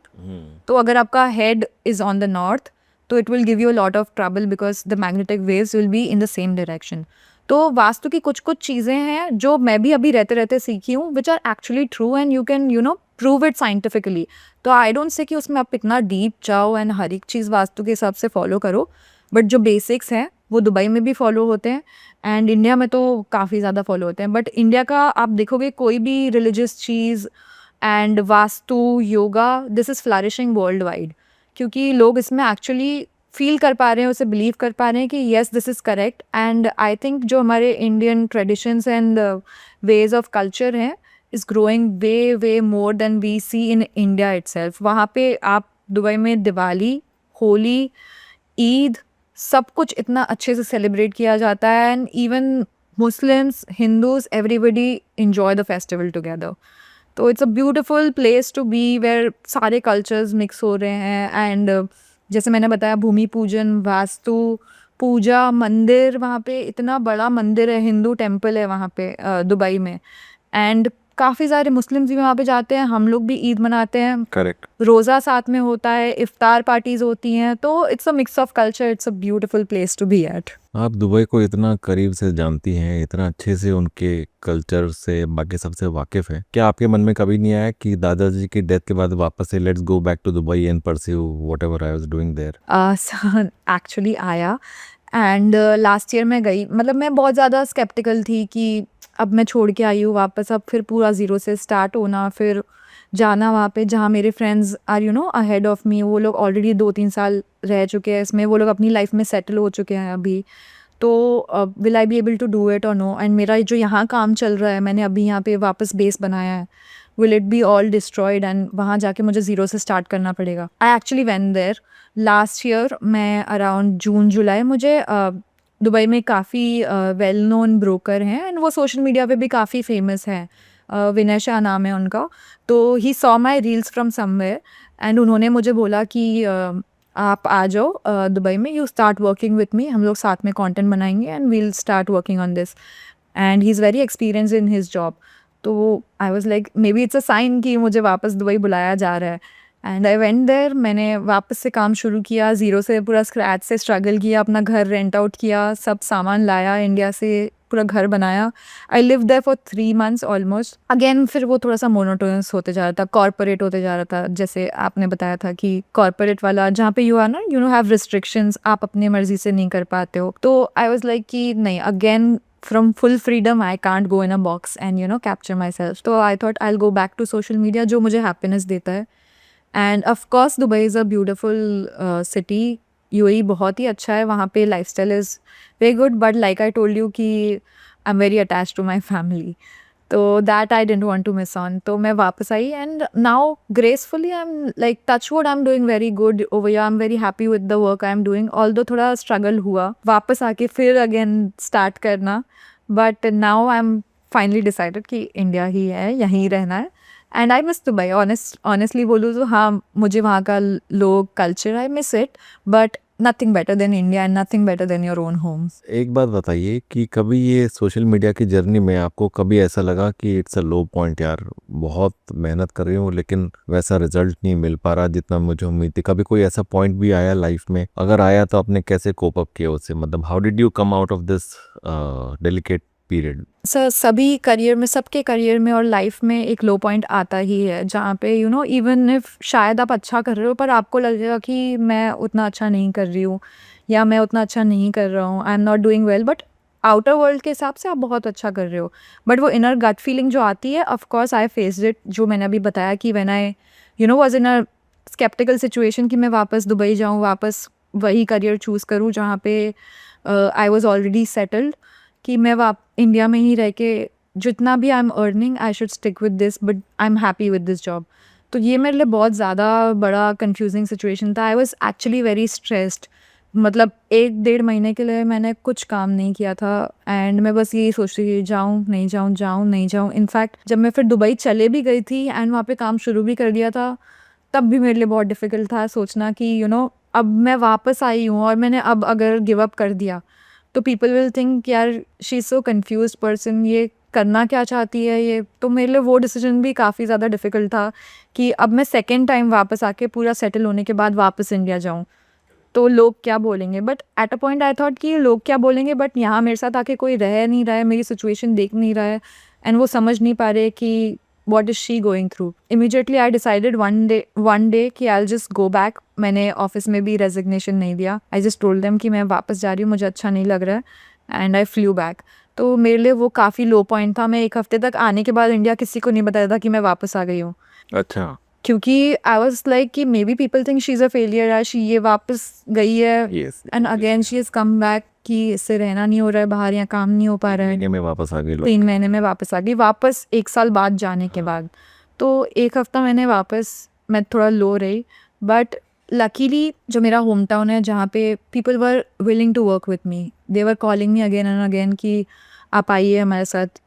तो अगर आपका head is on the north तो it will give you a lot of trouble because the magnetic waves will be in the same direction. तो वास्तु की कुछ कुछ चीज़ें हैं जो मैं भी अभी रहते रहते सीखी हूँ, which are actually true and you can prove it scientifically. तो आई डोंट से कि उसमें आप इतना डीप जाओ एंड हर एक चीज़ वास्तु के हिसाब से फॉलो करो, बट जो बेसिक्स हैं वो दुबई में भी फॉलो होते हैं एंड इंडिया में तो काफ़ी ज़्यादा फॉलो होते हैं। बट इंडिया का आप देखोगे कोई भी religious cheese and vastu, yoga, this is flourishing world wide, क्योंकि लोग इसमें एक्चुअली फील कर पा रहे हैं, उसे बिलीव कर पा रहे हैं कि yes this is correct. And I think जो हमारे Indian traditions and ways of culture हैं is growing way way more than we see in India itself. वहाँ पे आप दुबई में दिवाली, होली, ईद, सब कुछ इतना अच्छे से सेलिब्रेट किया जाता है and even Muslims, Hindus, everybody enjoy the festival together. तो it's a beautiful place to be where सारे कल्चर्स मिक्स हो रहे हैं एंड जैसे मैंने बताया भूमि पूजन, वास्तु पूजा, मंदिर, वहाँ पे इतना बड़ा मंदिर है, हिंदू टेम्पल है वहाँ पे दुबई में एंड काफ़ी सारे मुस्लिम्स भी वहाँ पे जाते हैं, हम लोग भी ईद मनाते हैं, करेक्ट। रोज़ा साथ में होता है, इफ्तार पार्टीज़ होती हैं, तो it's a mix of culture, it's a beautiful place to be at. आप दुबई को इतना करीब से जानती हैं, इतना अच्छे से उनके कल्चर से बाकी सबसे वाकिफ है, क्या आपके मन में कभी नहीं आया कि दादाजी की डेथ के बाद वापस से let's go back to Dubai and pursue whatever I was doing there? Actually आया एंड लास्ट ईयर मैं गई, मतलब मैं बहुत ज़्यादा स्केप्टिकल थी कि अब मैं छोड़ के आई हूँ वापस, अब फिर पूरा ज़ीरो से स्टार्ट होना, फिर जाना वहाँ पे जहाँ मेरे friends are ahead of me, वो लोग ऑलरेडी 2-3 साल रह चुके हैं इसमें, वो लोग अपनी लाइफ में सेटल हो चुके हैं अभी, तो will I be able to do it और नो? एंड मेरा जो यहाँ काम चल रहा है, मैंने अभी यहाँ पे वापस बेस बनाया है, will it be all destroyed and वहाँ जाके मुझे ज़ीरो से स्टार्ट करना पड़ेगा? I actually went there last year, मैं अराउंड जून जुलाई, मुझे दुबई में काफ़ी वेल नोन ब्रोकर हैं एंड वो सोशल मीडिया पे भी काफ़ी फेमस हैं, विनय शाह नाम है उनका। तो he saw my reels from somewhere and उन्होंने मुझे बोला कि आप आ जाओ दुबई में, you start working with me, हम लोग साथ में कंटेंट बनाएंगे and we'll start working on this. And he is very experience in his job. तो I was like maybe it's a sign कि मुझे वापस दुबई बुलाया जा रहा है एंड आई वेंट देयर। मैंने वापस से काम शुरू किया, ज़ीरो से, पूरा स्क्रैच से स्ट्रगल किया, अपना घर रेंट आउट किया, सब सामान लाया इंडिया से, पूरा घर बनाया। I live there for 3 months almost. Again फिर वो थोड़ा सा मोनोटोनस होते जा रहा था, कॉर्पोरेट होते जा रहा था, जैसे आपने बताया था कि कॉर्पोरेट वाला जहाँ पे यू आर ना, यू नो हैव रिस्ट्रिक्शंस, आप अपनी मर्जी से नहीं कर पाते हो। तो आई वॉज लाइक कि नहीं, again from full freedom I can't go in a box and capture myself. So I thought I'll go back to social media जो मुझे happiness देता है। And of course Dubai is a beautiful city, UAE बहुत ही अच्छा है, वहाँ पे lifestyle is very good, but like I told you कि I am very attached to my family, तो that I didn't want to miss on. तो मैं वापस आई and now gracefully I am like touch wood, I am doing very good over here, I am very happy with the work I am doing, although थोड़ा struggle हुआ वापस आके फिर again start करना, but now I am finally decided कि India ही है, यहीं रहना है and I miss Dubai. Honestly बोलूँ तो हाँ, मुझे वहाँ का लोग, culture, I miss it, but nothing better than India and nothing better than your own home. एक बात बताइए कि कभी ये सोशल मीडिया की जर्नी में आपको कभी ऐसा लगा कि इट्स अ लो पॉइंट, यार बहुत मेहनत कर रही हूँ लेकिन वैसा रिजल्ट नहीं मिल पा रहा जितना मुझे उम्मीद थी? कभी कोई ऐसा पॉइंट भी आया लाइफ में? अगर आया तो आपने कैसे कोप अप किया उससे? मतलब how did you come out of this delicate period? Sir सभी करियर में, सबके करियर में और लाइफ में एक लो पॉइंट आता ही है जहाँ पे इवन इफ शायद आप अच्छा कर रहे हो पर आपको लगेगा कि मैं उतना अच्छा नहीं कर रही हूँ या मैं उतना अच्छा नहीं कर रहा हूँ, आई am not doing well, but outer world के हिसाब से आप बहुत अच्छा कर रहे हो, बट वो इनर गट फीलिंग जो आती है, of course I faced it, जो मैंने अभी बताया कि when I was in a sceptical situation कि मैं वापस दुबई जाऊँ, वापस वही करियर चूज़ करूँ जहाँ पे आई वॉज ऑलरेडी सेटल्ड, कि मैं इंडिया में ही रह के जितना भी I am earning I should stick with this, but I am happy with this job. तो ये मेरे लिए बहुत ज़्यादा बड़ा कंफ्यूजिंग सिचुएशन था। I was actually very stressed, मतलब 1-1.5 महीने के लिए मैंने कुछ काम नहीं किया था एंड मैं बस यही सोच रही थी जाऊँ नहीं जाऊँ, जाऊँ नहीं जाऊँ। इनफैक्ट जब मैं फिर दुबई चले भी गई थी एंड वहाँ पे काम शुरू भी कर दिया था, तब भी मेरे लिए बहुत डिफ़िकल्ट था सोचना कि अब मैं वापस आई हूँ और मैंने अब अगर गिव अप कर दिया तो पीपल विल थिंक यार she is so confused person, ये करना क्या चाहती है ये। तो मेरे लिए वो डिसीजन भी काफ़ी ज़्यादा डिफ़िकल्ट था कि अब मैं सेकेंड टाइम वापस आके पूरा सेटल होने के बाद वापस इंडिया जाऊँ। तो लोग क्या बोलेंगे, but at a point I thought कि लोग क्या बोलेंगे, बट यहाँ मेरे साथ आके कोई रह नहीं रहा है, मेरी सिचुएशन देख नहीं रहा है, एंड वो समझ नहीं पा रहे कि what is she going through. Immediately I decided one day कि I'll just go back. मैंने ऑफिस में भी रेजिग्नेशन नहीं दिया. I just told them कि मैं वापस जा रही हूँ, मुझे अच्छा नहीं लग रहा है, एंड आई फ्लू बैक. तो मेरे लिए वो काफ़ी लो पॉइंट था. मैं 1 हफ्ते तक आने के बाद इंडिया किसी को नहीं बताया था कि मैं वापस आ गई हूँ, अच्छा क्योंकि आई वॉज लाइक कि may be people think she is a failure, या शी ये वापस गई है yes and again she is come back, कि इससे रहना नहीं हो रहा है बाहर, या काम नहीं हो पा रहा है. महीने में वापस आ गए लोग 3 महीने में वापस आ गई, वापस 1 साल बाद जाने के बाद. तो 1 हफ्ता मैं थोड़ा लो रही, बट लकीली जो मेरा होम टाउन है, जहाँ पे people were willing to work with me, they were calling me again and again कि आप आइए हमारे साथ,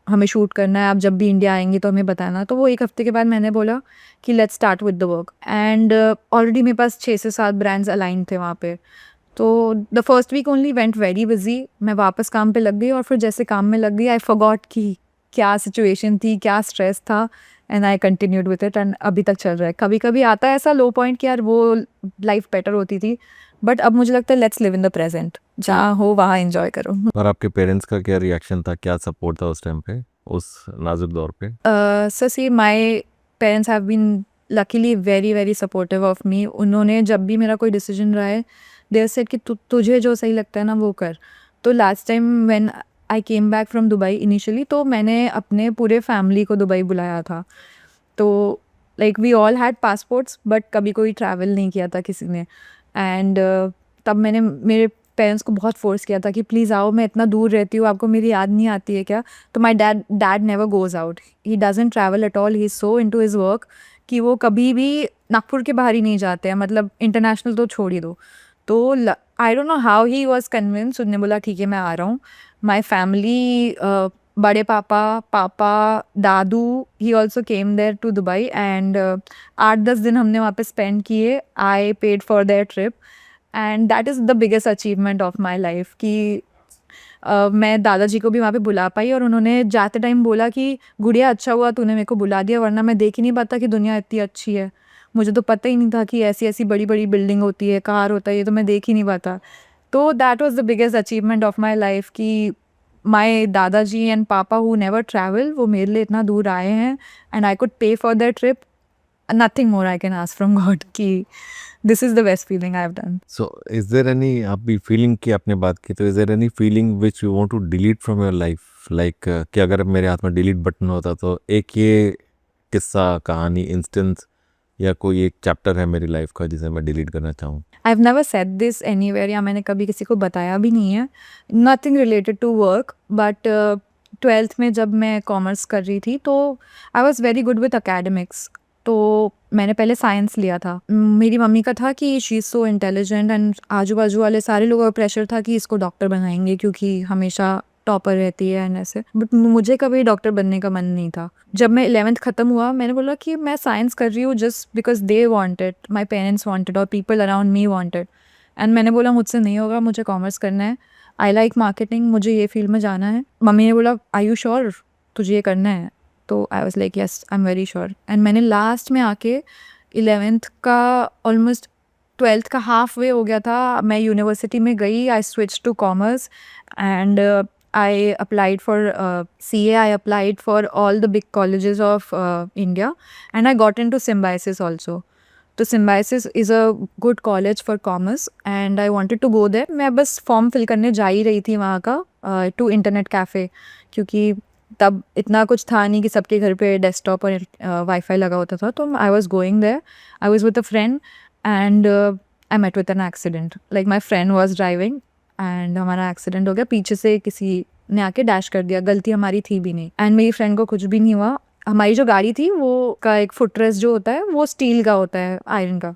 हमें शूट करना है, आप जब भी इंडिया आएंगे तो हमें बताना. तो वो 1 हफ्ते के बाद मैंने बोला कि let's start with the work, and already मेरे पास 6 से 7 ब्रांड्स अलाइन थे वहाँ पे. तो the first week only went very busy. मैं वापस काम पे लग गई, और फिर जैसे काम में लग गई आई फॉरगॉट कि क्या सिचुएशन थी, क्या स्ट्रेस था, and I continued with it, and अभी तक चल रहा है. कभी कभी आता है ऐसा लो पॉइंट कि यार वो लाइफ बेटर होती थी, बट अब मुझे लगता है let's live in the present, जहाँ हो वहाँ एंजॉय करो. और आपके पेरेंट्स का क्या रिएक्शन था, क्या सपोर्ट था उस टाइम पे, उस नाजुक दौर पे? So see, my parents have been luckily very very supportive of me. उन्होंने जब भी मेरा कोई डिसीजन रहा है, दे सेड कि तुझे जो सही लगता है ना वो कर. तो last time when I came back from Dubai initially, तो मैंने अपने पूरे फैमिली को दुबई बुलाया था. तो like we all had passports, but कभी कोई ट्रैवल नहीं किया था किसी ने. एंड तब मैंने मेरे पेरेंट्स को बहुत फोर्स किया था कि प्लीज़ आओ, मैं इतना दूर रहती हूँ, आपको मेरी याद नहीं आती है क्या? तो my dad never goes out, he doesn't travel at all, he is so into his work कि वो कभी भी नागपुर के बाहर ही नहीं जाते हैं, मतलब इंटरनेशनल तो छोड़ ही दो. तो I don't know how he was convince. उन्होंने बोला ठीक है मैं आ रहा हूँ. माई फैमिली, बड़े पापा, पापा, दादू, he also came there to Dubai, and 8-10 दिन हमने वहाँ पे स्पेंड किए. I paid for their trip, and that is the biggest achievement of my life कि मैं दादाजी को भी वहाँ पे बुला पाई, और उन्होंने जाते टाइम बोला कि गुड़िया अच्छा हुआ तूने मेरे को बुला दिया, वरना मैं देख ही नहीं पाता कि दुनिया इतनी अच्छी है. मुझे तो पता ही नहीं था कि ऐसी ऐसी बड़ी बड़ी बिल्डिंग होती है, कार होता है, ये तो मैं देख ही नहीं पाता. तो that was the biggest achievement of my life कि माई दादाजी एंड पापा हु नेवर ट्रैवल, वो मेरे लिए इतना दूर आए हैं, and I could pay for their trip. Nothing more I can ask from God कि this is the best feeling I have done. So is there any, आप भी फीलिंग की आपने बात की, तो is there any feeling which you want to delete from your life, like कि अगर मेरे हाथ में डिलीट बटन होता तो एक ये किस्सा, कहानी, इंस्टेंस या कोई एक चैप्टर है मेरी लाइफ का जिसे मैं डिलीट करना चाहूँ? I have never said this anywhere, या मैंने कभी किसी को बताया भी नहीं है. Nothing related to work, but 12th में जब मैं कॉमर्स कर रही थी, तो I was very good with academics. तो मैंने पहले साइंस लिया था. मेरी मम्मी का था कि she is so intelligent, and आजू बाजू वाले सारे लोगों का प्रेशर था कि इसको डॉक्टर बनाएंगे क्योंकि हमेशा टॉपर रहती है एंड ऐसे. बट मुझे कभी डॉक्टर बनने का मन नहीं था. जब मैं 11th ख़त्म हुआ, मैंने बोला कि मैं साइंस कर रही हूँ just because they wanted, my parents wanted, और people around me wanted. And मैंने बोला मुझसे नहीं होगा, मुझे कॉमर्स करना है, आई लाइक मार्केटिंग, मुझे ये फील्ड में जाना है. मम्मी ने बोला आर यू श्योर तुझे ये करना है? तो I was like yes I am very sure. And मैंने लास्ट में आके 11th का ऑलमोस्ट 12th का हाफ वे हो गया था, मैं यूनिवर्सिटी में गई, I switch to commerce, and I applied for CA, I applied for all the big colleges of India, and I got into Symbiosis also. तो Symbiosis is a good college for commerce, and I wanted to go there. मैं बस form fill करने जा ही रही थी वहाँ का, to internet cafe, क्योंकि तब इतना कुछ था नहीं कि सबके घर पे डेस्कटॉप और वाईफाई लगा होता था. तो I was going there, I was with a friend, and I met with an accident. Like my friend was driving, and हमारा एक्सीडेंट हो गया. पीछे से किसी ने आके डैश कर दिया, गलती हमारी थी भी नहीं, एंड मेरी फ्रेंड को कुछ भी नहीं हुआ. हमारी जो गाड़ी थी वो का एक फुटरेस्ट जो होता है वो स्टील का होता है, आयरन का,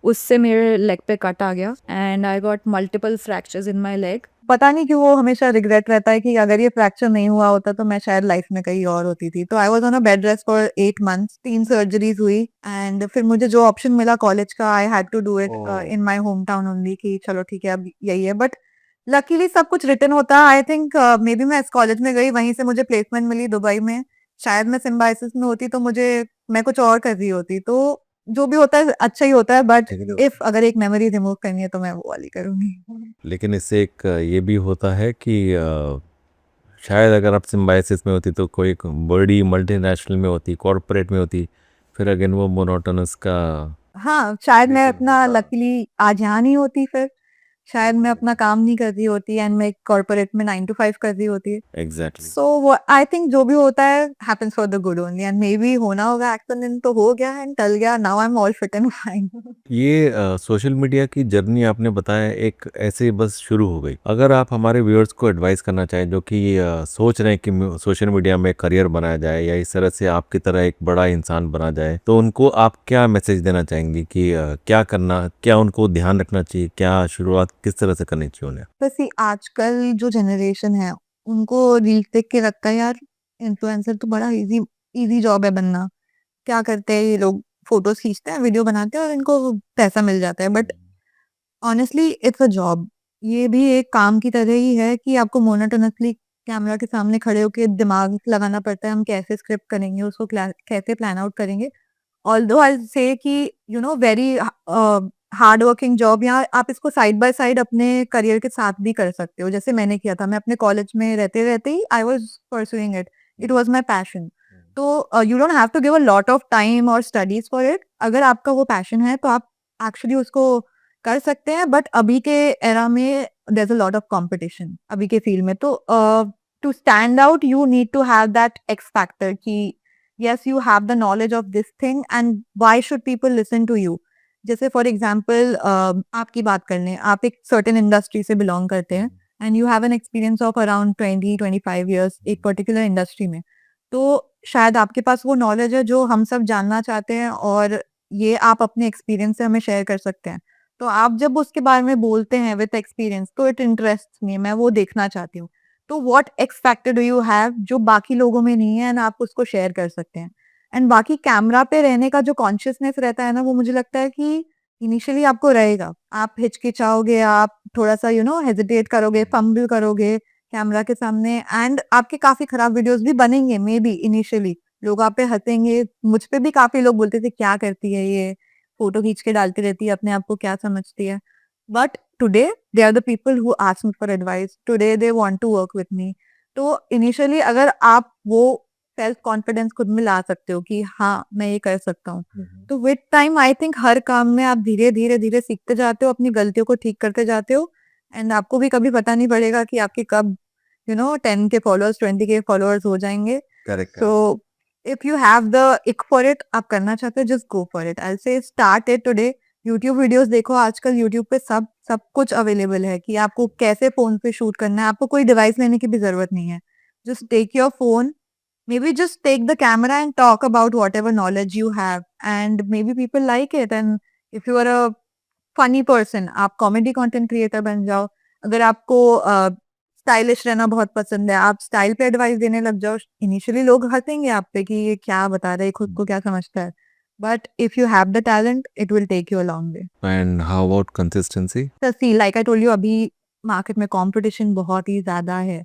उससे मेरे लेग पे कट आ गया, and I got multiple fractures in my leg. पता नहीं क्यों वो हमेशा रिग्रेट रहता है कि अगर ये फ्रैक्चर नहीं हुआ होता तो मैं शायद लाइफ में कहीं और होती थी. तो I was on a bed rest for 8 months, 3 surgeries हुई, एंड फिर मुझे जो ऑप्शन मिला कॉलेज का, I had to do it in my home town only, कि चलो ठीक है अब यही है. बट लकीली सब कुछ रिटर्न होता है. आई थिंक मे बी मैं इस कॉलेज में गई, वहीं से मुझे प्लेसमेंट मिली दुबई में. शायद मैं सिम्बायोसिस में होती तो मैं कुछ और कर रही होती. तो जो भी होता है अच्छा ही होता है, बट लेकिन इफ अगर एक मेमोरी रिमूव करनी है तो मैं वो वाली करूंगी। लेकिन इससे एक ये भी होता है कि शायद अगर आप सिम्बायोसिस में होती तो कोई एक बड़ी मल्टीनेशनल में होती, कॉरपोरेट में होती, फिर अगेन वो मोनोटोनस का हाँ, शायद मैं लेकिन अपना होता लकीली आज यहाँ नहीं होती फिर, शायद मैं अपना काम नहीं कर रही होती एंड मैं कॉर्पोरेट में 9 to 5 कर रही होती। एग्जैक्टली। सो आई थिंक जो भी होता है happens for the good only, and may be होना होगा एक्सीडेंट तो हो गया एंड टल गया, now I am all fit and fine. ये सोशल मीडिया की जर्नी आपने बताया एक ऐसे बस शुरू हो गई। अगर आप हमारे व्यूअर्स को एडवाइस करना चाहें जो कि सोच रहे हैं कि सोशल मीडिया में करियर बनाया जाए या इस तरह से आपकी तरह एक बड़ा इंसान बना जाए, तो उनको आप क्या मैसेज देना चाहेंगे कि क्या करना, क्या उनको ध्यान रखना चाहिए, क्या शुरुआत किस तरह से करनी चाहिए उन्हें? बस ये आजकल जो जनरेशन है उनको रील्स देख के लगता है यार इन्फ्लुएंसर तो बड़ा इजी इजी जॉब है बनना। क्या करते हैं ये लोग, फोटोज खींचते हैं, वीडियो बनाते हैं और इनको पैसा मिल जाता है, but honestly it's a job. ये भी एक काम की तरह ही है कि आपको मोनोटोनसली कैमरा के सामने खड़े होके दिमाग लगाना पड़ता है, हम कैसे स्क्रिप्ट करेंगे उसको, कैसे प्लान आउट करेंगे। ऑल्दो आई से कि you know very hard working job, या आप इसको साइड बाय साइड अपने करियर के साथ भी कर सकते हो, जैसे मैंने किया था। मैं अपने कॉलेज में रहते रहते ही I was pursuing it, it was my passion. तो you don't have to give a lot of time और स्टडीज फॉर इट। अगर आपका वो पैशन है तो आप एक्चुअली उसको कर सकते हैं, बट अभी के एरा में there is a lot of competition अभी के फील्ड में। तो to stand out you need to have that X factor कि yes you have the knowledge of this thing and why should people listen to you। जैसे for example आपकी बात कर लें, आप एक सर्टेन इंडस्ट्री से बिलोंग करते हैं and you have an experience of around 20-25 years एक पर्टिकुलर इंडस्ट्री में, तो शायद आपके पास वो नॉलेज है जो हम सब जानना चाहते हैं, और ये आप अपने एक्सपीरियंस से हमें शेयर कर सकते हैं। तो आप जब उसके बारे में बोलते हैं विद एक्सपीरियंस तो इट इंटरेस्ट मी, मैं वो देखना चाहती हूँ। तो what x factor do you have जो बाकी लोगों में नहीं है एंड आप उसको शेयर कर सकते हैं। एंड बाकी कैमरा पे रहने का जो कॉन्शियसनेस रहता है ना, वो मुझे लगता है कि इनिशियली आपको रहेगा, आप हिचकिचाओगे, आप थोड़ा सा हेजिटेट करोगे, फंबल करोगे कैमरा के सामने, एंड आपके काफी खराब वीडियोस भी बनेंगे मे बी इनिशियली, लोग आप पे हंसेंगे। मुझ पे भी काफी लोग बोलते थे क्या करती है ये, फोटो खींच के डालती रहती है, अपने आप को क्या समझती है। But today they are the people who ask me for advice, today they want to work with me। तो इनिशियली अगर आप वो सेल्फ कॉन्फिडेंस खुद में ला सकते हो कि हाँ मैं ये कर सकता हूँ, तो विद टाइम आई थिंक हर काम में आप धीरे धीरे धीरे सीखते जाते हो, अपनी गलतियों को ठीक करते जाते हो, एंड आपको भी कभी पता नहीं पड़ेगा कि आपके कब 10 के फॉलोअर्स 20 के फॉलोअर्स हो जाएंगे। Correct. So if you have the इक फॉर इट, आप करना चाहते हो, जस्ट गो फॉर इट। आई से start it today. YouTube videos देखो, आजकल यूट्यूब पे सब सब कुछ अवेलेबल है कि आपको कैसे फोन पे शूट करना है, आपको कोई डिवाइस लेने की भी जरूरत नहीं है। Just take your phone, maybe just take the camera and talk about whatever knowledge you have, and maybe people like it। And if you are a funny person, आप कॉमेडी कंटेंट क्रिएटर बन जाओ। अगर आपको stylish रहना बहुत पसंद है, आप स्टाइल पे एडवाइस देने लग जाओ। इनिशियली लोग हंसेंगे आप पे कि ये क्या बता रहा है, खुद को क्या समझता है, but if you have the talent it will take you a long way. And how about consistency? तो see like I told you, अभी मार्केट में कंपटीशन बहुत ही ज्यादा है,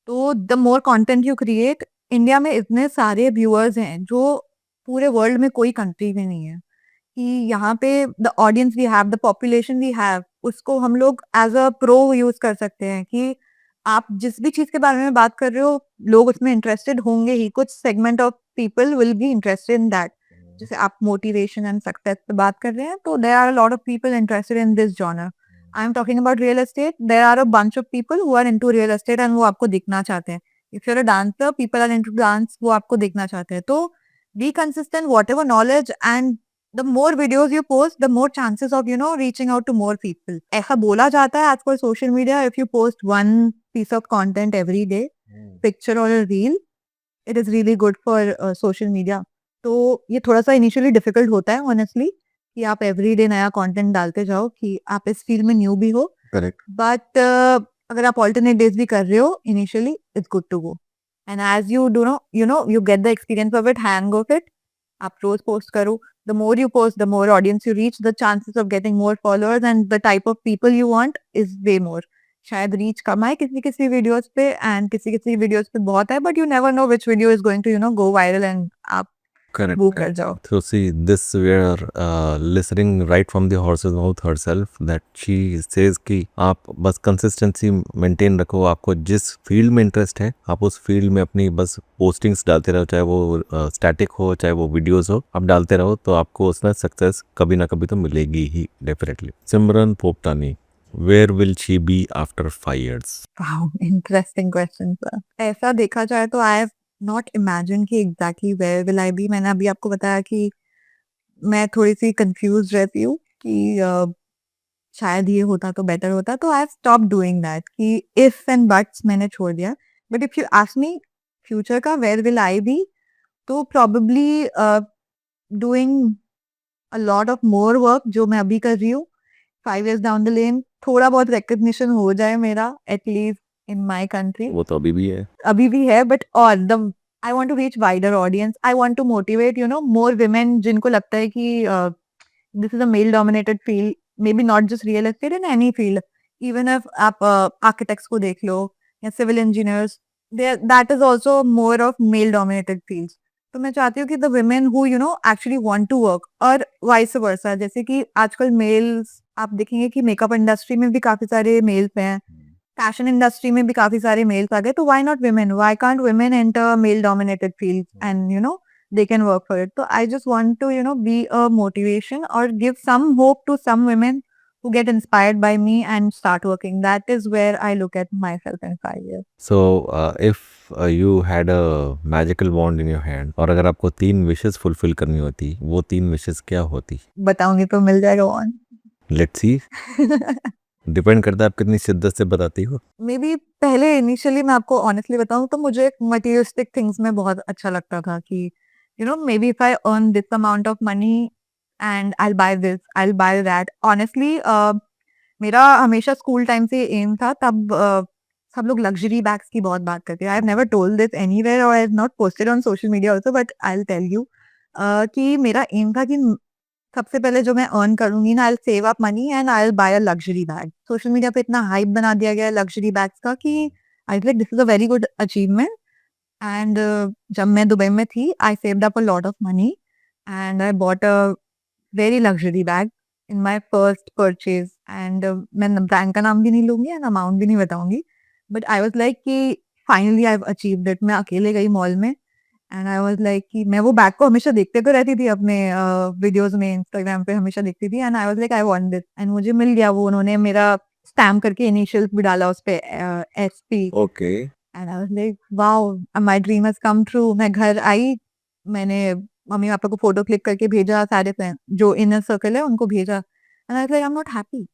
तो the more content you create, India में इतने सारे व्यूअर्स हैं जो पूरे वर्ल्ड में कोई कंट्री में नहीं है, कि यहाँ पे the audience we have, the population we have, उसको हम लोग एज अ प्रो यूज कर सकते हैं कि आप जिस भी चीज के बारे में बात कर रहे हो लोग उसमें इंटरेस्टेड होंगे ही, कुछ segment of people will be interested in that. जैसे आप मोटिवेशन एंड सक्सेस पे बात कर रहे हैं, तो there are a lot of people interested in this genre. I am talking about real estate, there are a bunch of people who are into real estate and वो आपको दिखना चाहते हैं। If you are a dancer, people are into dance, वो आपको देखना चाहते हैं। तो be consistent, whatever knowledge, and the more videos you post, the more chances of reaching out to more people। ऐसा बोला जाता है आजकल social media, if you post one piece of content every day, picture or a reel, it is really good for social media। तो ये थोड़ा सा initially difficult होता है ऑनेस्टली कि आप एवरी डे नया कंटेंट डालते जाओ, कि आप इस फील्ड में न्यू भी हो, करेक्ट। बट अगर आप ऑल्टरनेट डेज भी कर रहे हो initially, it's good to go. And as you do know you get the experience of it, hang of it, आप रोज पोस्ट करो। The more you post, the more audience you reach, the chances of getting more followers and the type of people you want is way more। शायद reach कम आए किसी किसी videos पे and किसी किसी वीडियोस पे बहुत है, but you never know which video is going to go viral and आप Correct. वो कर जाओ. So see, this we are listening right from the horse's mouth herself that she says कि आप बस कंसिस्टेंसी मेंटेन रखो, आपको जिस फील्ड में इंटरेस्ट है आप उस फील्ड में अपनी बस पोस्टिंग्स डालते रहो, चाहे वो स्टैटिक हो चाहे वो वीडियोस हो, आप डालते रहो तो आपको उसमें सक्सेस कभी ना कभी तो मिलेगी ही definitely. Simran Popatani, where will she be after 5 years? Wow, interesting question, sir. ऐसा देखा जाए तो आई हैव नॉट इमेजिन कि exactly where will I be. मैंने अभी आपको बताया कि मैं थोड़ी सी कंफ्यूज रहती हूँ कि शायद ये होता तो बेटर होता, तो I have stop doing that कि इफ एंड बट्स मैंने छोड़ दिया. But if you ask me future का वेयर विल आई बी, तो probably doing a lot of more work जो मैं अभी कर रही हूँ. 5 years डाउन द लेन थोड़ा बहुत रिकग्निशन हो जाए मेरा एटलीस्ट इन माई कंट्री. वो तो अभी भी है. अभी भी है, बट और the I want to reach wider audience. I want to motivate more women जिनको लगता है कि this is a male dominated field. Maybe not just real estate, in any field. Even if आप architects को देख लो या civil engineers, that is also more of male dominated field. तो मैं चाहती हूँ कि the women who actually want to work, और वाइस वर्सा. जैसे कि आजकल मेल्स आप देखेंगे कि मेकअप इंडस्ट्री में भी काफी सारे मेल्स हैं, फैशन इंडस्ट्री में भी काफी सारे मेल्स आ गए. तो why not women? Why can't women enter mail dominated field and they can work for it? So I just want to be a motivation or give some hope to some women who get inspired by me and start working. That is where I look at myself in 5 years. So, if you had a magical wand in your hand और अगर आपको 3 wishes fulfil करनी होती, वो 3 wishes क्या होती? बताऊंगी तो मिल जाएगा one. Let's see. डिपेंड करता है आप कितनी शिद्दत से बताती हो. मे बी पहले इनिशियली मैं आपको ऑनेस्टली बताऊं तो मुझे मटेरियलिस्टिक थिंग्स में बहुत अच्छा लगता था कि maybe if I earn this amount of money and I buy this, I buy that. Honestly मेरा हमेशा स्कूल टाइम से एम था. तब सब लोग लग्जरी बैग्स की बहुत बात करते हैं. I have never told this anywhere और I have not posted on social media also, but I will tell you कि मेरा एम था कि सबसे पहले जो मैं अर्न करूंगी ना, I will save up money and I will buy a luxury bag. Social media पे इतना हाइप बना दिया गया है लग्जरी बैग्स का कि I think this is a very good achievement. And जब मैं दुबई में थी, I saved up a lot of money and I bought a very luxury bag in my first purchase. And मैं brand का नाम भी नहीं लूंगी एंड अमाउंट भी नहीं बताऊंगी, बट आई वॉज लाइक कि finally I have achieved it. मैं अकेले गई मॉल में एंड आई वाज लाइक कि मैं वो बैग को हमेशा देखते तो रहती थी अपने वीडियोस में, इंस्टाग्राम पे हमेशा देखती थी. And I was like I want this and मुझे मिल गया वो. उन्होंने मेरा स्टैम्प करके इनिशियल्स भी डाला उस पे, SP. Okay. And I was like wow, my dream has come true. मैं घर आई, मैंने मम्मी पापा को फोटो क्लिक करके भेजा, सारे जो इनर सर्कल है उनको भेजा. And I was like I am not happy.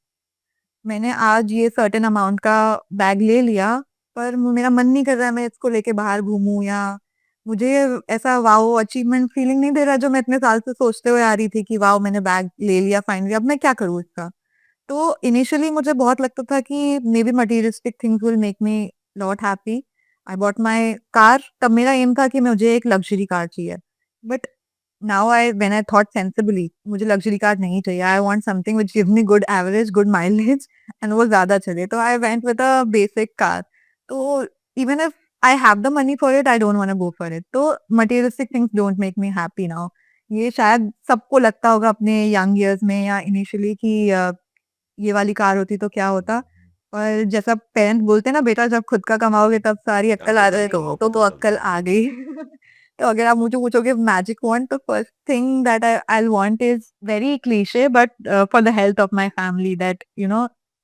मैंने आज ये सर्टेन अमाउंट का बैग ले लिया, पर मेरा मन नहीं कर रहा है मैं इसको लेके बाहर घूमूं, या मुझे ऐसा वाओ अचीवमेंट फीलिंग नहीं दे रहा जो मैं इतने साल से सोचते हुए आ रही थी कि वाओ मैंने बैग ले लिया फाइनली, अब मैं क्या करूँ इसका. तो इनिशियली मुझे बहुत लगता था कि maybe materialistic things will make me not happy. I bought my car. तब मेरा एम था कि मुझे एक लग्जरी कार चाहिए. But now I when I thought sensibly, मुझे लग्जरी कार नहीं चाहिए. I want something which gives me good average, good mileage and वो ज्यादा चले. तो I went with a basic car. तो even if I have the money for it, I don't want to go for it. तो materialistic things don't make me happy now. ये शायद सबको लगता होगा अपने यंग ईयर्स में या इनिशियली कि ये वाली कार होती तो क्या होता. और जैसा पेरेंट्स बोलते हैं ना, बेटा जब खुद का कमाओगे तब सारी अक्ल आ जाए, तो अक्ल आ गई. तो अगर आप मुझे पूछोगे मैजिक वॉन्ट, तो first thing that I want is very cliche but for the health of my family, that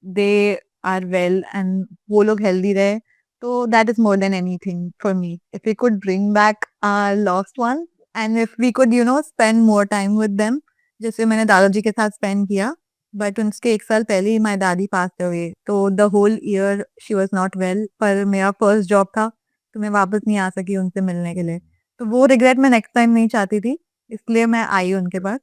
they are well and वो लोग हेल्दी रहे. So that is more than anything for me. If we could bring back our lost ones and if we could, spend more time with them, जैसे मैंने दादाजी के साथ spend किया, but उनके 1 साल पहले ही my दादी passed away. तो the whole year she was not well. पर मेरा first job था, तो मैं वापस नहीं आ सकी उनसे मिलने के लिए. तो वो regret मैं next time नहीं चाहती थी, इसलिए मैं आई उनके पास.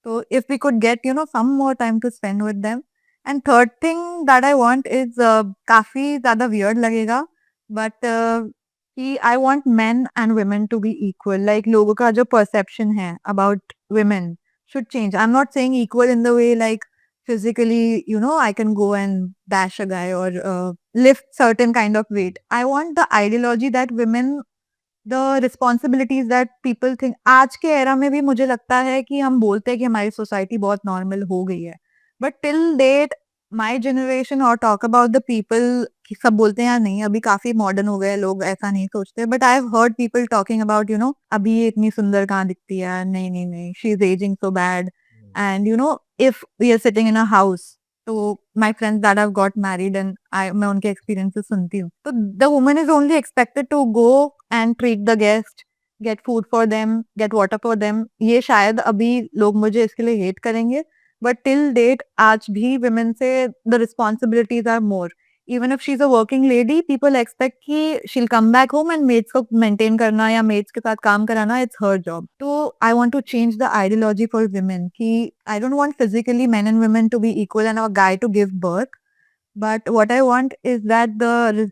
तो if we could get, some more time to spend with them. And third thing that I want is काफी ज्यादा weird लगेगा, बट कि I want men and women to be equal. Like लोगों का जो परसेप्शन है about women should change. I'm not saying equal in the way like physically, I can go and bash a guy or lift certain kind of weight. I want the ideology that women the responsibilities that people think, आज के era में भी मुझे लगता है कि हम बोलते हैं कि हमारी सोसाइटी बहुत नॉर्मल हो गई है, but till date my generation और टॉक अबाउट द पीपल, सब बोलते हैं यार नहीं अभी काफी मॉडर्न हो गए लोग, ऐसा नहीं सोचते, but I have heard people talking about अभी ये इतनी सुंदर कहाँ दिखती है, नहीं नहीं नहीं, she is aging so bad. And if we are sitting in a house, तो my friends that have got married and I मैं उनके एक्सपीरियंसेस सुनती हूँ, तो the woman is only expected to go and treat the guest, get food for them, get water for them. ये शायद अभी लोग मुझे इसके लिए हेट करेंगे, बट टिल डेट आज भी women से the responsibilities are more. Even if she's a working lady, people expect कि she'll come back home and maids को maintain करना या maids के साथ काम कराना, it's her job. तो I want to change the ideology for women कि I don't want physically men and women to be equal and a guy to give birth, but what I want is that the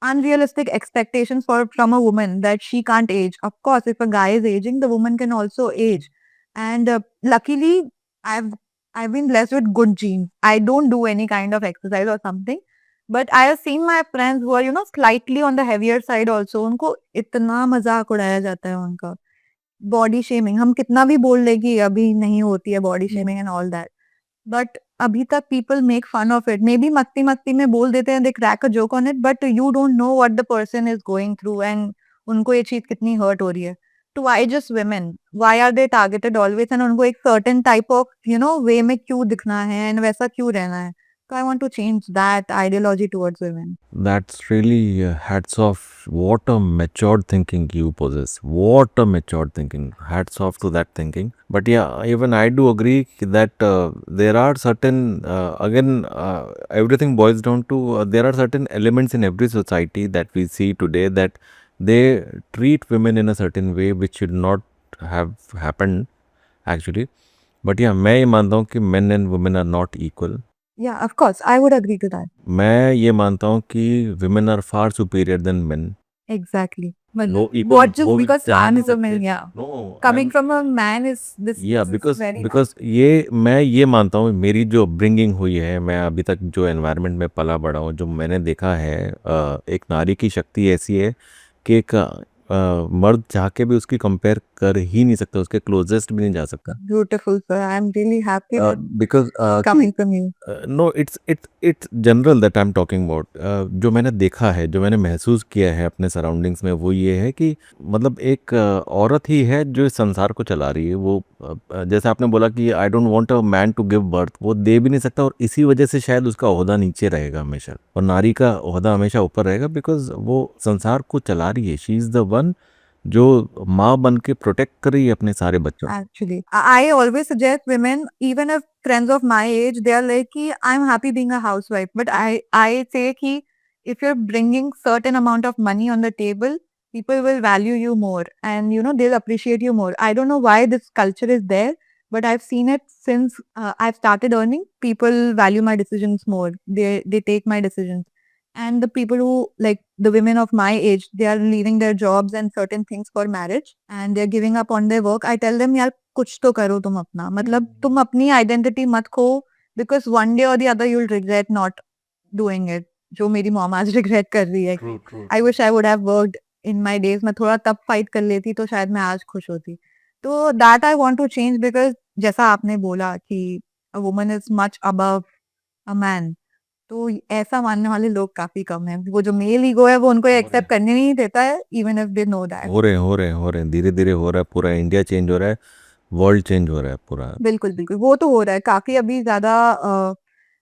unrealistic expectations from a woman that she can't age. Of course, if a guy is aging, the woman can also age. And luckily, I've I've been blessed with good genes. I don't do any kind of exercise or something, but I have seen my friends who are slightly on the heavier side also. उनको इतना मजाक उड़ाया जाता है उनका. Body shaming, हम कितना भी बोल ले कि अभी नहीं होती है body shaming and all that, but अभी तक people make fun of it. Maybe मस्ती मस्ती में बोल देते हैं, they crack a joke on it, but you don't know what the person is going through and उनको ये चीज कितनी हर्ट हो रही है. To why just women, why are they targeted always, and उनको एक सर्टेन टाइप ऑफ वे में क्यों दिखना है एंड वैसा क्यों रहना है. So I want to change that ideology towards women. That's really hats off. What a matured thinking you possess. What a matured thinking. Hats off to that thinking. But yeah, even I do agree that there are certain, again, everything boils down to there are certain elements in every society that we see today that they treat women in a certain way which should not have happened actually. But yeah, मैं ये मानता हूँ कि men and women are not equal. Yeah, of course, I would agree to that. मैं ये मानता हूँ कि women are far superior than men. Exactly. No, But equal what just वो भी because चाह man नहीं is a सकते. man, yeah. No, Coming I'm- from a man is this, या this is because very because ये मैं ये मानता हूँ मेरी जो अपब्रिंगिंग हुई है, मैं अभी तक जो एनवायरनमेंट में पला बड़ा हूँ, जो मैंने देखा है, एक नारी की शक्ति ऐसी है कि एक मर्द चाह के भी उसकी कंपेयर कर ही नहीं सकता, उसके क्लोजेस्ट भी नहीं जा सकता. beautiful, sir. I'm really happy that because coming from you. No, it's general that I am talking about. जो मैंने देखा है, जो मैंने महसूस किया है अपने सराउंडिंग्स में, वो ये है कि मतलब एक औरत ही है जो इस संसार को चला रही है. वो जैसे आपने बोला कि I don't want a man to give birth, वो दे भी नहीं सकता, और इसी वजह से शायद उसका ओहदा नीचे रहेगा हमेशा और नारी का ओहदा हमेशा ऊपर रहेगा, बिकॉज वो संसार को चला रही है. शी इज़ द वन जो माँ बन के प्रोटेक्ट कर रही है अपने सारे बच्चों को. Actually, I always suggest women, even if friends of my age, they are like, ki, I'm happy being a housewife. But I say ki, if you're bringing certain amount of money on the table, people will value you more and they'll appreciate you more. I don't know why this culture is there, but I've seen it since I've started earning. People value my decisions more. They take my decisions. And the people who, like the women of my age, they are leaving their jobs and certain things for marriage and they're giving up on their work. I tell them, यार कुछ तो करो तुम अपना, मतलब तुम अपनी identity मत खो, because one day or the other you'll regret not doing it. जो मेरी मॉम आज regret कर रही है कि I wish I would have worked in my days. मैं थोड़ा तब fight कर लेती तो शायद मैं आज खुश होती. तो that I want to change, because जैसा आपने बोला कि a woman is much above a man. तो ऐसा मानने वाले लोग काफ़ी कम हैं। वो जो मेल ईगो है वो उनको एक्सेप्ट करने नहीं देता है, even if they know that. हो रहे हैं, धीरे-धीरे हो रहा है, पूरा इंडिया चेंज हो रहा है, वर्ल्ड चेंज हो रहा है पूरा. बिल्कुल, बिल्कुल, वो तो हो रहा है। काफ़ी अभी ज़्यादा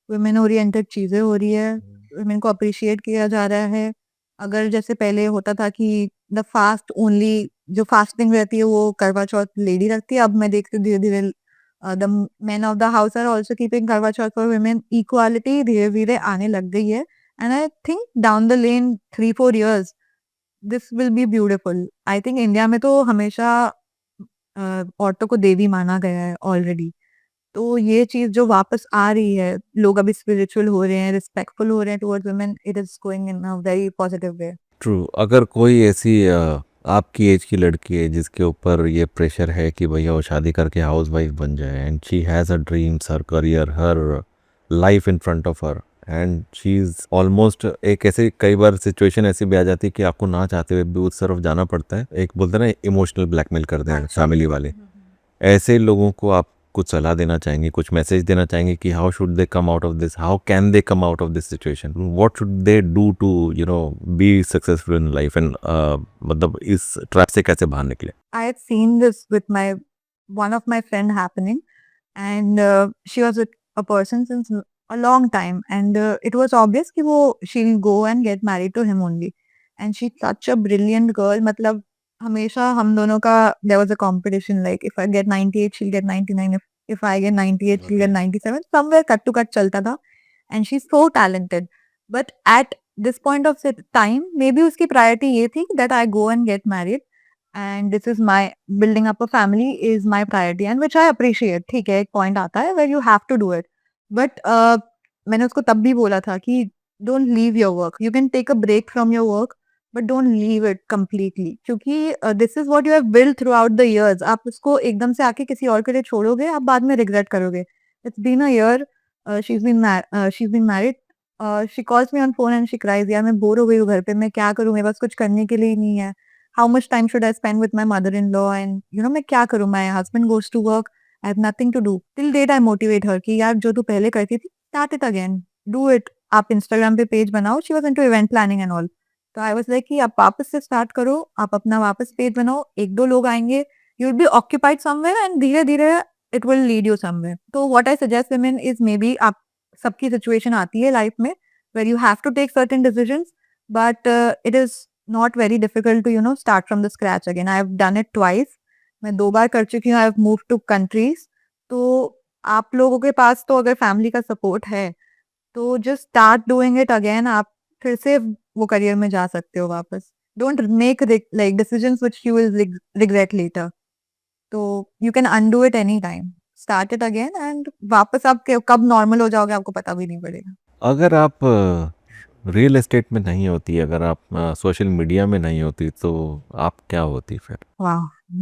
वुमेन ओरिएंटेड चीज़ें हो रही है, वुमेन को अप्रिशिएट किया जा रहा है। अगर जैसे पहले होता था कि द फास्ट ओनली, जो फास्टिंग रहती है वो करवा चौथ लेडी रखती है, अब मैं देखती हूँ धीरे-धीरे the men of the house are also keeping Karwa Chauth for women. Equality धीरे-धीरे आने लग गई है and I think down the lane 3-4 years this will be beautiful. I think India में तो हमेशा औरतों को देवी माना गया है ऑलरेडी। तो ये चीज़ जो वापस आ रही है, लोग अभी स्पिरिचुअल हो रहे हैं, रिस्पेक्टफुल हो रहे हैं towards women, it is going in a very positive way. True. अगर कोई ऐसी आपकी एज की लड़की है जिसके ऊपर ये प्रेशर है कि भैया वो शादी करके हाउस वाइफ बन जाए, and she has a dreams, her career, her life in front of her, and she is almost एक ऐसे कई बार सिचुएशन ऐसी भी आ जाती है कि आपको ना चाहते हुए भी उस तरफ जाना पड़ता है, एक बोलते हैं ना इमोशनल ब्लैकमेल कर दें फैमिली वाले। ऐसे लोगों को आप कुछ सलाह देना चाहेंगे, कुछ मैसेज देना चाहेंगे कि how should they come out of this, how can they come out of this situation, what should they do to be successful in life and मतलब इस ट्रैप से कैसे बाहर निकले? I had seen this with one of my friend happening, and she was with a person since a long time, and it was obvious कि वो she'll go and get married to him only, and she's such a brilliant girl. मतलब हमेशा हम दोनों का there was a competition, like if I get 98 she'll get 99, if I get 98 she'll get 97, somewhere cut to cut चलता था, and she's so talented. But at this point of time, maybe उसकी priority ये थी that I go and get married, and this is my building up a family is my priority, and which I appreciate. ठीक है, एक point आता है where you have to do it, but मैंने उसको तब भी बोला था कि don't leave your work. You can take a break from your work, but don't leave it completely, क्योंकि this is what you have built throughout the years. आप उसको एकदम से आके किसी और के लिए छोड़ोगे, आप बाद में regret करोगे. It's been a year. She's been married. She calls me on phone and she cries. यार मैं बोर हो गई हूँ घर पे, मैं क्या करूँ, मेरे पास कुछ करने के लिए ही नहीं है. How much time should I spend with my mother-in-law, and मैं क्या करूँ, my husband goes to work, I have nothing to do. Till date I motivate her कि यार जो तू पहले करती थी, start it again, do it. आप Instagram पे पेज बनाओ. She was into event planning and all. तो I was like कि आप वापस से स्टार्ट करो, आप अपना वापस पेज बनाओ, एक दो लोग आएंगे, you will be occupied somewhere, and धीरे धीरे it will lead you somewhere. तो what I suggest women is maybe आप सबकी सिचुएशन आती है लाइफ में where you have to take certain decisions, but it is not very difficult to start from the scratch again. I have done it twice. मैं 2 बार कर चुकी हूँ. I have moved to countries. तो आप लोगों के पास तो अगर फैमिली का सपोर्ट है, तो just start doing it again. आप फिर से वो करियर में जा सकते हो वापस. Don't make like decisions which you will regret later. तो you can undo it any time. Start it again, and वापस आप कब नॉर्मल हो जाओगे आपको पता भी नहीं पड़ेगा. अगर आप रियल एस्टेट में नहीं होती, अगर आप सोशल मीडिया में नहीं होती, तो आप क्या होती फिर? Wow,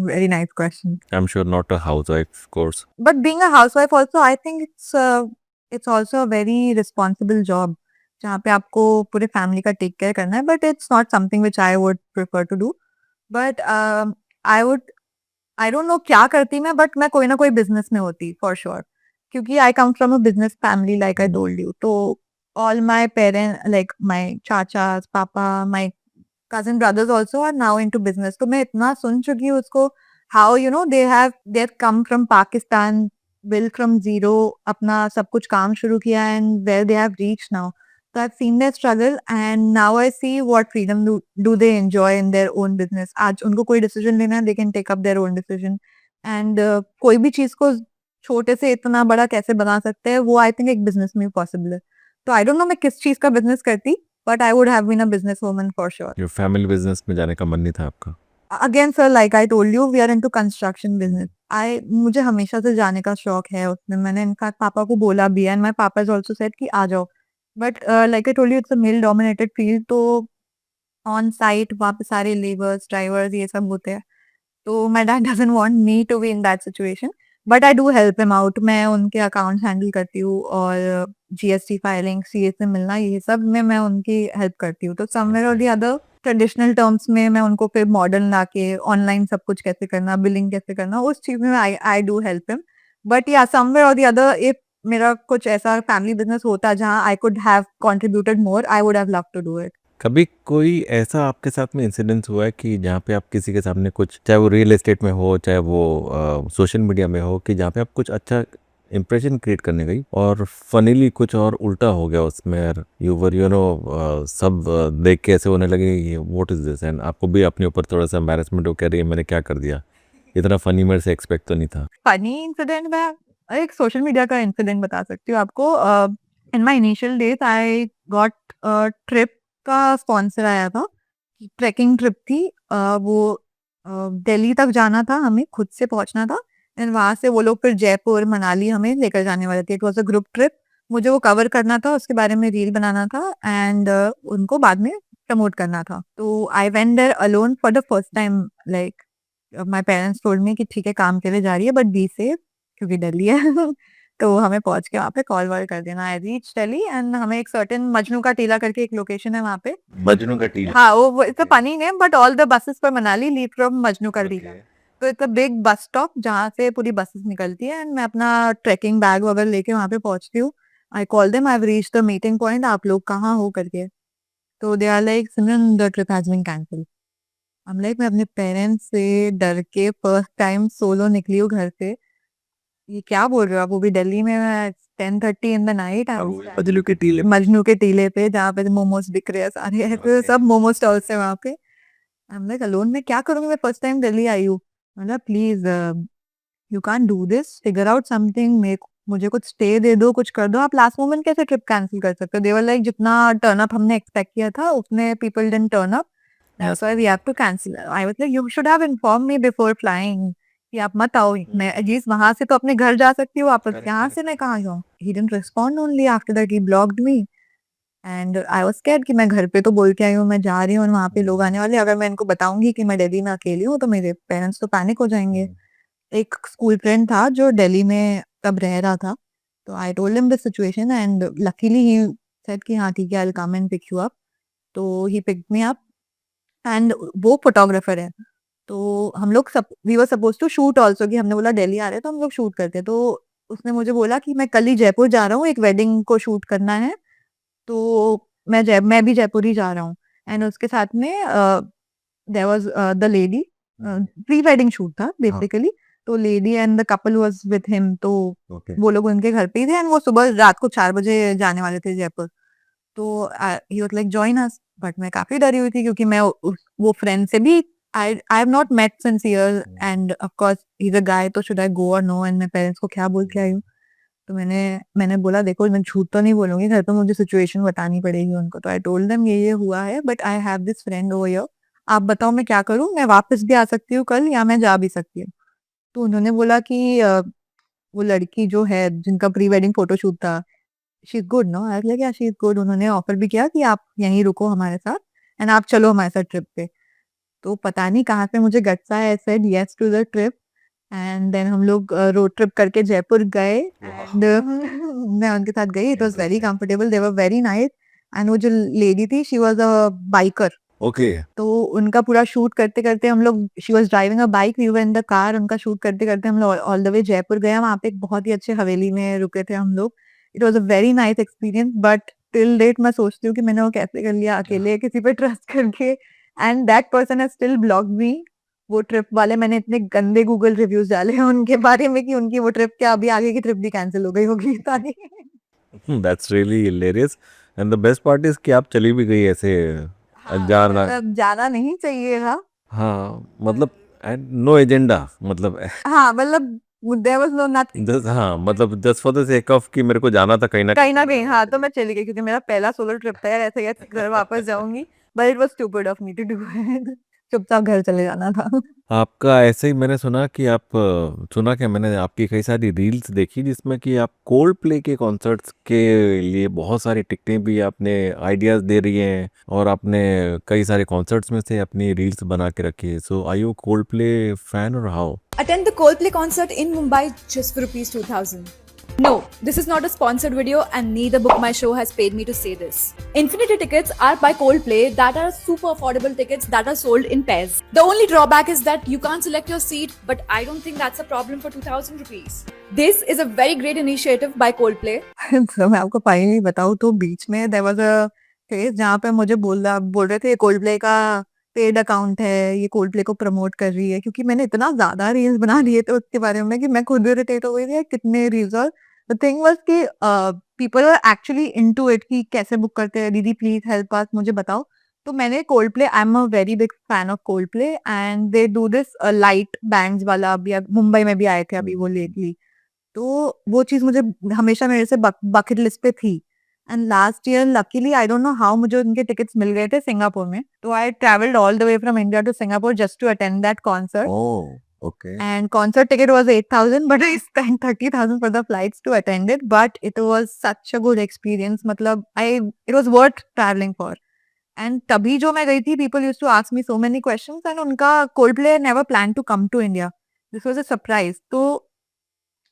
very nice question. I am sure not a housewife course. But being a housewife also, I think it's also a very responsible job, जहाँ पे आपको पूरे फैमिली का टेक केयर करना है. But it's not something which I would prefer to do. But I would I don't know क्या करती मैं, बट मैं कोई ना कोई बिजनेस में होती फॉर श्योर, क्योंकि I come from a business family like I told you. तो all my parent, like my चाचा, पापा, माई cousin brothers also are now into business. तो मैं इतना सुन चुकी हूँ उसको, how they have come from Pakistan, built from zero, अपना सब कुछ काम शुरू किया, and where they have reached now. So I've seen their struggle, and now I see what freedom do they enjoy in their own business. आज उनको कोई decision लेना है, they can take up their own decision, and कोई भी चीज को छोटे से इतना बड़ा कैसे बना सकते हैं, वो I think एक business में possible है. तो I don't know मैं किस चीज का business करती, but I would have been a businesswoman for sure. your family business में जाने का मन नहीं था आपका? Again, sir, like I told you, we are into construction business. मुझे हमेशा से जाने का शौक है उसमें. मैंने इनफैक्ट पापा को बोला भी है, and my papa has also said कि आ जाओ. But like I told you, it's a male dominated field. तो on site वहाँ पे सारे laborers, drivers ये सब होते हैं. तो my dad doesn't want me to be in that situation, but I do help him out. मैं उनके अकाउंट्स हैंडल करती हूँ, और जीएसटी फाइलिंग, सीए से मिलना, ये सब में मैं उनकी हेल्प करती हूँ. तो समवेयर और दी अदर ट्रेडिशनल टर्म्स में मैं उनको फिर मॉडर्न लाके ऑनलाइन सब कुछ कैसे करना, बिलिंग कैसे करना, उस चीज में I do help him. But या समवेयर और दी अदर, इफ मेरा कुछ ऐसा फैमिली बिजनेस होता जहाँ I could have contributed more, I would have love to do it. कभी कोई ऐसा आपके साथ में इंसिडेंस हुआ है कि जहाँ पे आप किसी के सामने कुछ, चाहे वो रियल एस्टेट में हो, चाहे वो सोशल मीडिया में हो, कि जहाँ पे आप कुछ अच्छा इंप्रेशन क्रिएट करने गई और फनीली कुछ और उल्टा हो गया उसमें, यू वर सब देख के ऐसे होने लगे व्हाट इज दिस, एंड आपको भी अपने ऊपर थोड़ा सा एम्बैरेसमेंट हो, कह रही है मैंने क्या कर दिया, इतना फनी मेरे से एक्सपेक्ट तो नहीं था? फनी इंसिडेंट में एक सोशल मीडिया का इंसिडेंट बता सकती हूँ आपको. In my initial days I got trip का स्पॉन्सर आया था. ट्रैकिंग ट्रिप थी. वो दिल्ली तक जाना था, हमें खुद से पहुंचना था, एंड वहां से वो लोग फिर जयपुर, मनाली हमें लेकर जाने वाले थे. It was a group trip. मुझे वो कवर करना था, उसके बारे में रील बनाना था, एंड उनको बाद में प्रमोट करना था. तो I went there alone for the first time. Like my parents told me कि ठीक है काम के लिए जा रही है, बट बी सेफ, क्योंकि दिल्ली है. तो हमें पहुंच के वहाँ पे कॉल वॉल कर देना। आई रीच दिल्ली एंड हमें एक सर्टेन मजनू का टीला करके एक लोकेशन है वहाँ पे। मजनू का टीला। हाँ, वो it's a funny name but all the buses for Manali leave from Majnu का टीला। तो it's a big bus stop जहाँ से पूरी बसेस निकलती है एंड मैं अपना ट्रैकिंग बैग वगैरह लेके वहाँ पे पहुंचती हूँ। I call them, I have reached the meeting point, आप लोग कहाँ हो करके। तो they are like Simran the trip has been cancelled. I am like मैं अपने पेरेंट्स से डर के फर्स्ट टाइम सोलो निकली हूँ घर से। ये क्या बोल रहे हो आप, वो भी दिल्ली में 10:30 इन द नाइट। मजनू के टीले। मजनू के टीले पे जहाँ पे मोमोज बिक रहे हैं सारे ऐसे सब मोमोज स्टॉल्स है वहाँ पे। आई एम लाइक अलोन, मैं क्या करूंगी, मैं फर्स्ट टाइम दिल्ली आई हूँ। मतलब please you can't do this, figure out something, मुझे कुछ स्टे दे दो, कुछ कर दो। आप लास्ट मोमेंट कैसे ट्रिप कैंसिल कर सकते हो। देवर लाइक जितना टर्न अप हमने एक्सपेक्ट किया था उतने people didn't turn up, that's why we have to cancel. I was like you should have inform me before flying कि आप मत आओ। मैं एटलीस्ट वहां से तो अपने घर जा सकती हूँ, वापस यहाँ से मैं कहाँ जाऊँ। He didn't respond, only after that he blocked me and I was scared कि मैं घर पे तो बोल के आई हूँ मैं जा रही हूँ और वहाँ पे लोग आने वाले, अगर मैं इनको बताऊंगी कि मैं दिल्ली में अकेली हूँ तो मेरे पेरेंट्स तो पैनिक हो जाएंगे। एक स्कूल फ्रेंड था जो दिल्ली में तब रह रहा था, तो I told him the situation and luckily he said कि हाँ ठीक है, I will come and pick you up. तो he picked me up and वो फोटोग्राफर है। तो हम लोग सब we were suppose to shoot also, कि हमने बोला दिल्ली आ रहे हैं तो हम लोग शूट करते हैं। तो उसने मुझे बोला कि मैं कल ही जयपुर जा रहा हूँ, एक वेडिंग को शूट करना है, तो मैं भी जयपुर ही जा रहा हूँ। एंड उसके साथ में there was the lady, pre wedding shoot था बेसिकली। तो lady and the couple was with him, तो वो लोग उनके घर पे ही थे एंड वो सुबह रात को 4 बजे जाने वाले थे जयपुर। तो he was like join us, but मैं काफी डरी हुई थी क्योंकि मैं वो फ्रेंड से भी I have not met since year and of course he is a guy, तो शुड आई गो और नो, एंड मैं पेरेंट्स को क्या बोल के आई हूँ। तो मैंने बोला देखो मैं झूठ तो नहीं बोलूंगी, घर पे मुझे सिचुएशन बतानी पड़ेगी उनको। तो आई टोल्ड देम ये हुआ है but I have this friend over here, आप बताओ मैं क्या करूं, मैं वापस भी आ सकती हूँ कल या मैं जा भी सकती हूँ। तो उन्होंने बोला कि वो लड़की जो है जिनका प्री वेडिंग फोटोशूट था, she is good no. I was like ya she is good. उन्होंने ऑफर भी किया कि आप यहीं रुको हमारे साथ एंड आप चलो हमारे साथ ट्रिप पे। तो पता नहीं कहाँ से मुझे गट्स आया, I said yes to the trip and then हम लोग रोड ट्रिप करके जयपुर गए एंड मैं उनके साथ गई। It was very comfortable, they were very nice and वो जो लेडी थी she was a biker. Okay. तो उनका पूरा शूट करते करते हम लोग, she was driving a bike, we were in the car, उनका शूट करते करते हम लोग ऑल द वे जयपुर गए। वहाँ पे एक बहुत ही अच्छे हवेली में रुके थे हम लोग। It was a very nice experience but till date मैं सोचती हूँ कि मैंने वो कैसे कर लिया अकेले किसी पे ट्रस्ट करके, and that person has still blocked मी। वो ट्रिप वाले, मैंने इतने गंदे गूगल रिव्यूज डाले हैं उनके बारे में कि उनकी वो ट्रिप क्या अभी आगे की ट्रिप भी कैंसिल हो गई होगी पता नहीं। That's really hilarious and the best part is कि आप चली भी गई ऐसे हाँ, अनजान। मतलब जाना नहीं चाहिए था। हाँ मतलब एंड नो एजेंडा मतलब हाँ, मतलब there was no nothing. Just हाँ मतलब just for the sake of कि मेरे को जाना था कहीं ना कहीं न कहीं हाँ, तो मैं चली गई क्योंकि मेरा पहला सोलो ट्रिप था यार, ऐसे कैसे घर वापस जाऊँगी। But it was stupid of me to do it. चुपचाप घर चले जाना था। आपका ऐसे ही मैंने सुना कि आप सुना क्या, मैंने आपकी कई सारी रील्स देखी जिसमें कि आप कोल्ड प्ले के कॉन्सर्ट्स के लिए बहुत सारी टिकटें भी आपने आइडियाज दे रही हैं और आपने कई सारे कॉन्सर्ट्स में से अपनी रील्स बना के रखी है। So are you Coldplay fan और how? Attend the Coldplay concert in Mumbai just for rupees 2000. No, this is not a sponsored video and neither Book My Show has paid me to say this. Infinity tickets are by Coldplay that are super affordable tickets that are sold in pairs. The only drawback is that you can't select your seat, but I don't think that's a problem for 2000 rupees. This is a very great initiative by Coldplay. तो मैं आपको finally बताऊँ तो बीच में there was a phase जहाँ पे मुझे बोल रहे थे कोल्डप्ले का पेड अकाउंट है, ये कोल्डप्ले को प्रमोट कर रही है, क्योंकि मैंने इतना ज़्यादा रील्स बना दिए थे उसके बारे में कि मैं खुद इरिटेट हो गई थी यार कितने रील्स। और द थिंग वाज़ कि people were actually into it कि कैसे बुक करते हैं, दीदी प्लीज हेल्प अस, मुझे बताओ। तो मैंने Coldplay, I am a very big fan of Coldplay and they do this light bands वाला, अभी मुंबई में भी आए थे अभी वो लेटली। तो वो चीज़ मुझे हमेशा मेरे से बकेट लिस्ट पे थी and last year luckily I don't know how मुझे उनके टिकट्स मिल गए थे सिंगापुर में। तो I travelled all the way from India to Singapore just to attend that concert oh okay. And concert ticket was 8,000 but I spent 30,000 for the flights to attend it, but it was such a good experience, मतलब it was worth traveling for। And तभी जो मैं गई थी people used to ask me so many questions and उनका Coldplay never plan to come to India, this was a surprise. तो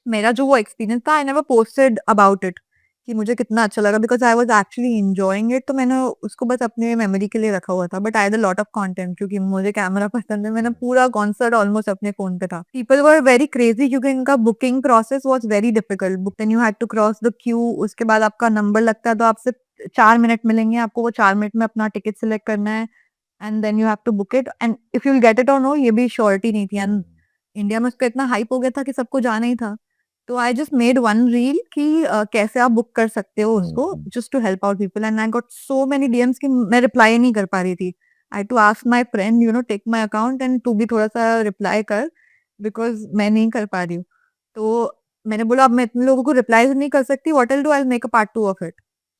मेरा जो वो एक्सपीरियंस था, I never posted about it कि मुझे कितना अच्छा लगा, because I was actually enjoying it. तो मैंने उसको बस अपने मेमोरी के लिए रखा हुआ था, but I had a lot of content क्योंकि मुझे कैमरा पसंद है। मैंने पूरा कॉन्सर्ट ऑलमोस्ट अपने फोन पे था। पीपल वर वेरी क्रेजी क्योंकि इनका booking process was very difficult. Then you had to cross the queue, उसके बाद आपका नंबर लगता है तो आपसे 4 मिनट मिलेंगे, आपको वो 4 मिनट में अपना टिकट सिलेक्ट करना है and then you have to book it, and if you will get it और नो, ये भी श्योरिटी नहीं थी। एंड इंडिया में उसका इतना हाइप हो गया था कि सबको जाना ही था। तो I just made one reel कि कैसे आप बुक कर सकते हो उसको, just to help out people, and I got so many DMs कि मैं रिप्लाई नहीं कर पा रही थी। I to ask my friend, you know, take my account and तू भी थोड़ा सा रिप्लाई कर, बिकॉज मैं नहीं कर पा रही हूँ। तो मैंने बोला अब मैं इतने लोगों को रिप्लाई नहीं कर सकती, what will do, I will make a part 2 of it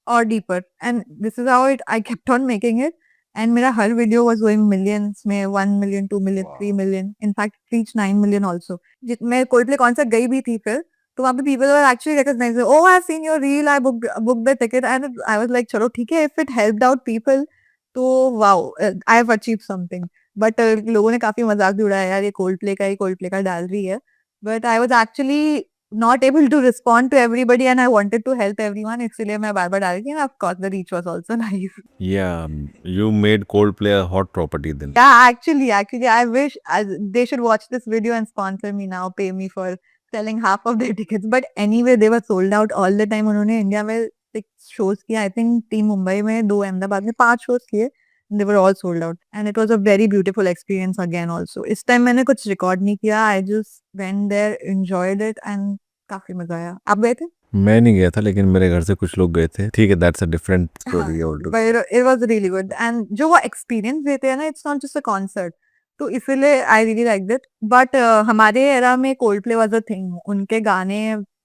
और deeper, and this is how it I kept on making it. And मेरा हर वीडियो वाज गोइंग मिलियंस में, 1 million, 2 million, 3 million, in fact reach 9 million also. मैं Coldplay concert गई भी थी फिर, तो वहाँ पे people were actually recognizing, oh, I've seen your reel, I booked the ticket, and I was like, चलो ठीक है, if it helped out people, तो wow, I have achieved something. But लोगों ने काफी मजाक भी उड़ाया, यार ये कोल्डप्ले का डाल रही है, but I was actually not able to respond to everybody and I wanted to help everyone, इसलिए मैं बार बार डाल रही थी, and of course the reach was also nice. Yeah, you made Coldplay a hot property then. Yeah, actually, I wish they should watch this video and sponsor me now, pay me for selling half of their tickets. But anyway, they were sold out all the time. उन्होंने India में 6 shows किया, I think 3 Mumbai में, 2 अहमदाबाद में, 5 shows किए. They were all sold out, and it was a very beautiful experience again. Also, इस time मैंने कुछ record नहीं किया. I just went there, enjoyed it, and काफी मजा आया. आप गए थे? मैं नहीं गया था लेकिन मेरे घर से कुछ लोग गए थे। ठीक है, that's a different story Alto. But it was really good, and जो वो experience देते हैं ना, it's not just a concert. तो इसलिए I really like that. But हमारे एरा में कोल्डप्ले वाज अ थिंग। उनके गाने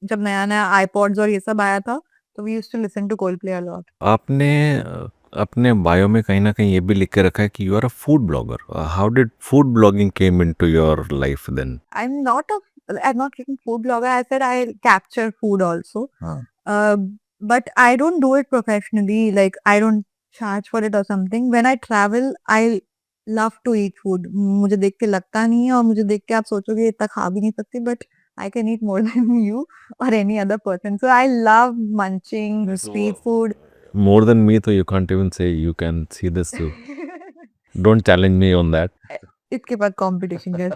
जब नया नया आईपॉड्स और ये सब आया था, तो we used to listen to Coldplay a lot. आपने अपने बायो में कहीं ना कहीं ये भी लिख के रखा है कि you are a food blogger. How did food blogging came into your life then? I'm not a food blogger. I said I capture food also. But I don't do it professionally. Like I don't charge for it or something. When I travel, I love to eat food. मुझे देख के लगता नहीं है और मुझे देख के आप सोचोगे इतना खा भी नहीं सकती, but I can eat more than you or any other person. So I love munching street food. More than me, तो you can't even say you can see this too. Don't challenge me on that. इसके बाद competition कर।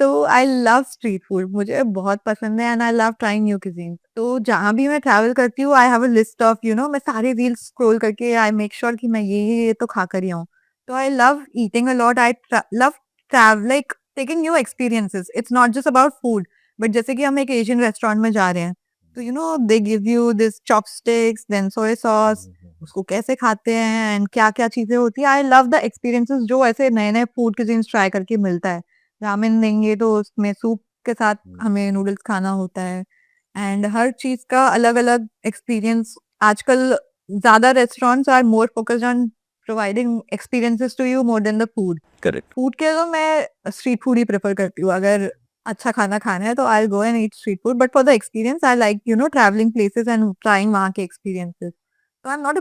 तो I love street food, मुझे बहुत पसंद है, and I love trying new cuisines. तो जहाँ भी मैं ट्रैवल करती हूँ, I have a list of, you know, मैं सारे रील्स स्क्रॉल करके आई मेक श्योर कि मैं ये तो खा कर ही आऊँ। तो I love eating a lot, I love travel, like taking new experiences. It's not just about food, but जैसे कि हम एक एशियन रेस्टोरेंट में जा रहे हैं, तो you know they give you this chopsticks, then soya sauce, उसको कैसे खाते हैं एंड क्या क्या चीजें होती है। आई लव द एक्सपीरियंसेस जो ऐसे नए नए फूड cuisines ट्राई करके मिलता है। रामेन देंगे तो उसमें सूप के साथ हमें नूडल्स खाना होता है, एंड हर चीज का अलग अलग एक्सपीरियंस। आजकल ज्यादा restaurants are more focused on providing experiences to you more than the food. Correct. Food के तो मैं स्ट्रीट फूड ही प्रेफर करती हूँ। अगर अच्छा खाना खाना है तो I go and eat street food, but for the experience I like, you know, travelling places and trying वहाँ के एक्सपीरियंसेस। तो I am not a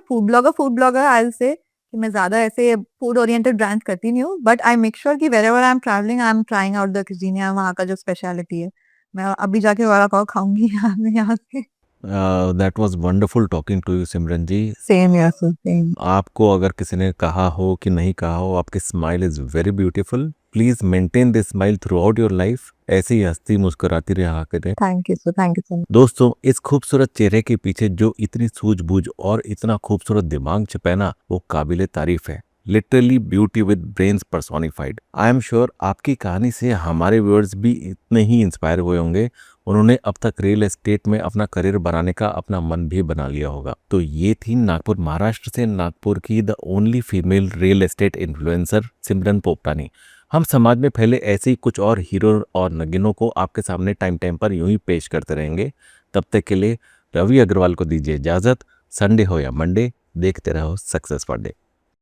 food blogger I will say कि मैं ज्यादा ऐसे फूड ओरिएंटेड ब्रांड करती नहीं हूँ, बट आई मेक श्योर कि wherever I am travelling I am trying out the cuisine या वहाँ का जो स्पेशलिटी है। मैं अभी जाके वड़ा पाव खाऊंगी यहाँ से। That was wonderful talking to you Simran ji. Same यार, सेम। आपको अगर किसी ने कहा हो कि नहीं कहा हो, आपकी smile is very beautiful. Please maintain this smile through out your life. ऐसे ही हंसती मुस्कुराती रहा करें। Thank you so much. दोस्तों, इस खूबसूरत चेहरे के पीछे जो इतनी सूझबूझ और इतना खूबसूरत दिमाग छिपा है ना, वो काबिले तारीफ है। Literally beauty with brains personified. I am sure आपकी कहानी से हमारे व्यूअर्स भी इतने ही इंस्पायर हुए होंगे। उन्होंने अब तक रियल एस्टेट में अपना करियर बनाने का अपना मन भी बना लिया होगा। तो ये थी नागपुर, महाराष्ट्र से नागपुर की the only female real estate influencer Simran Popatani. हम समाज में फैले ऐसे ही कुछ और हीरो और नगीनों को आपके सामने टाइम पर यूं ही पेश करते रहेंगे। तब तक के लिए रवि अग्रवाल को दीजिए इजाजत। संडे हो या मंडे, देखते रहो सक्सेस फॉर डे।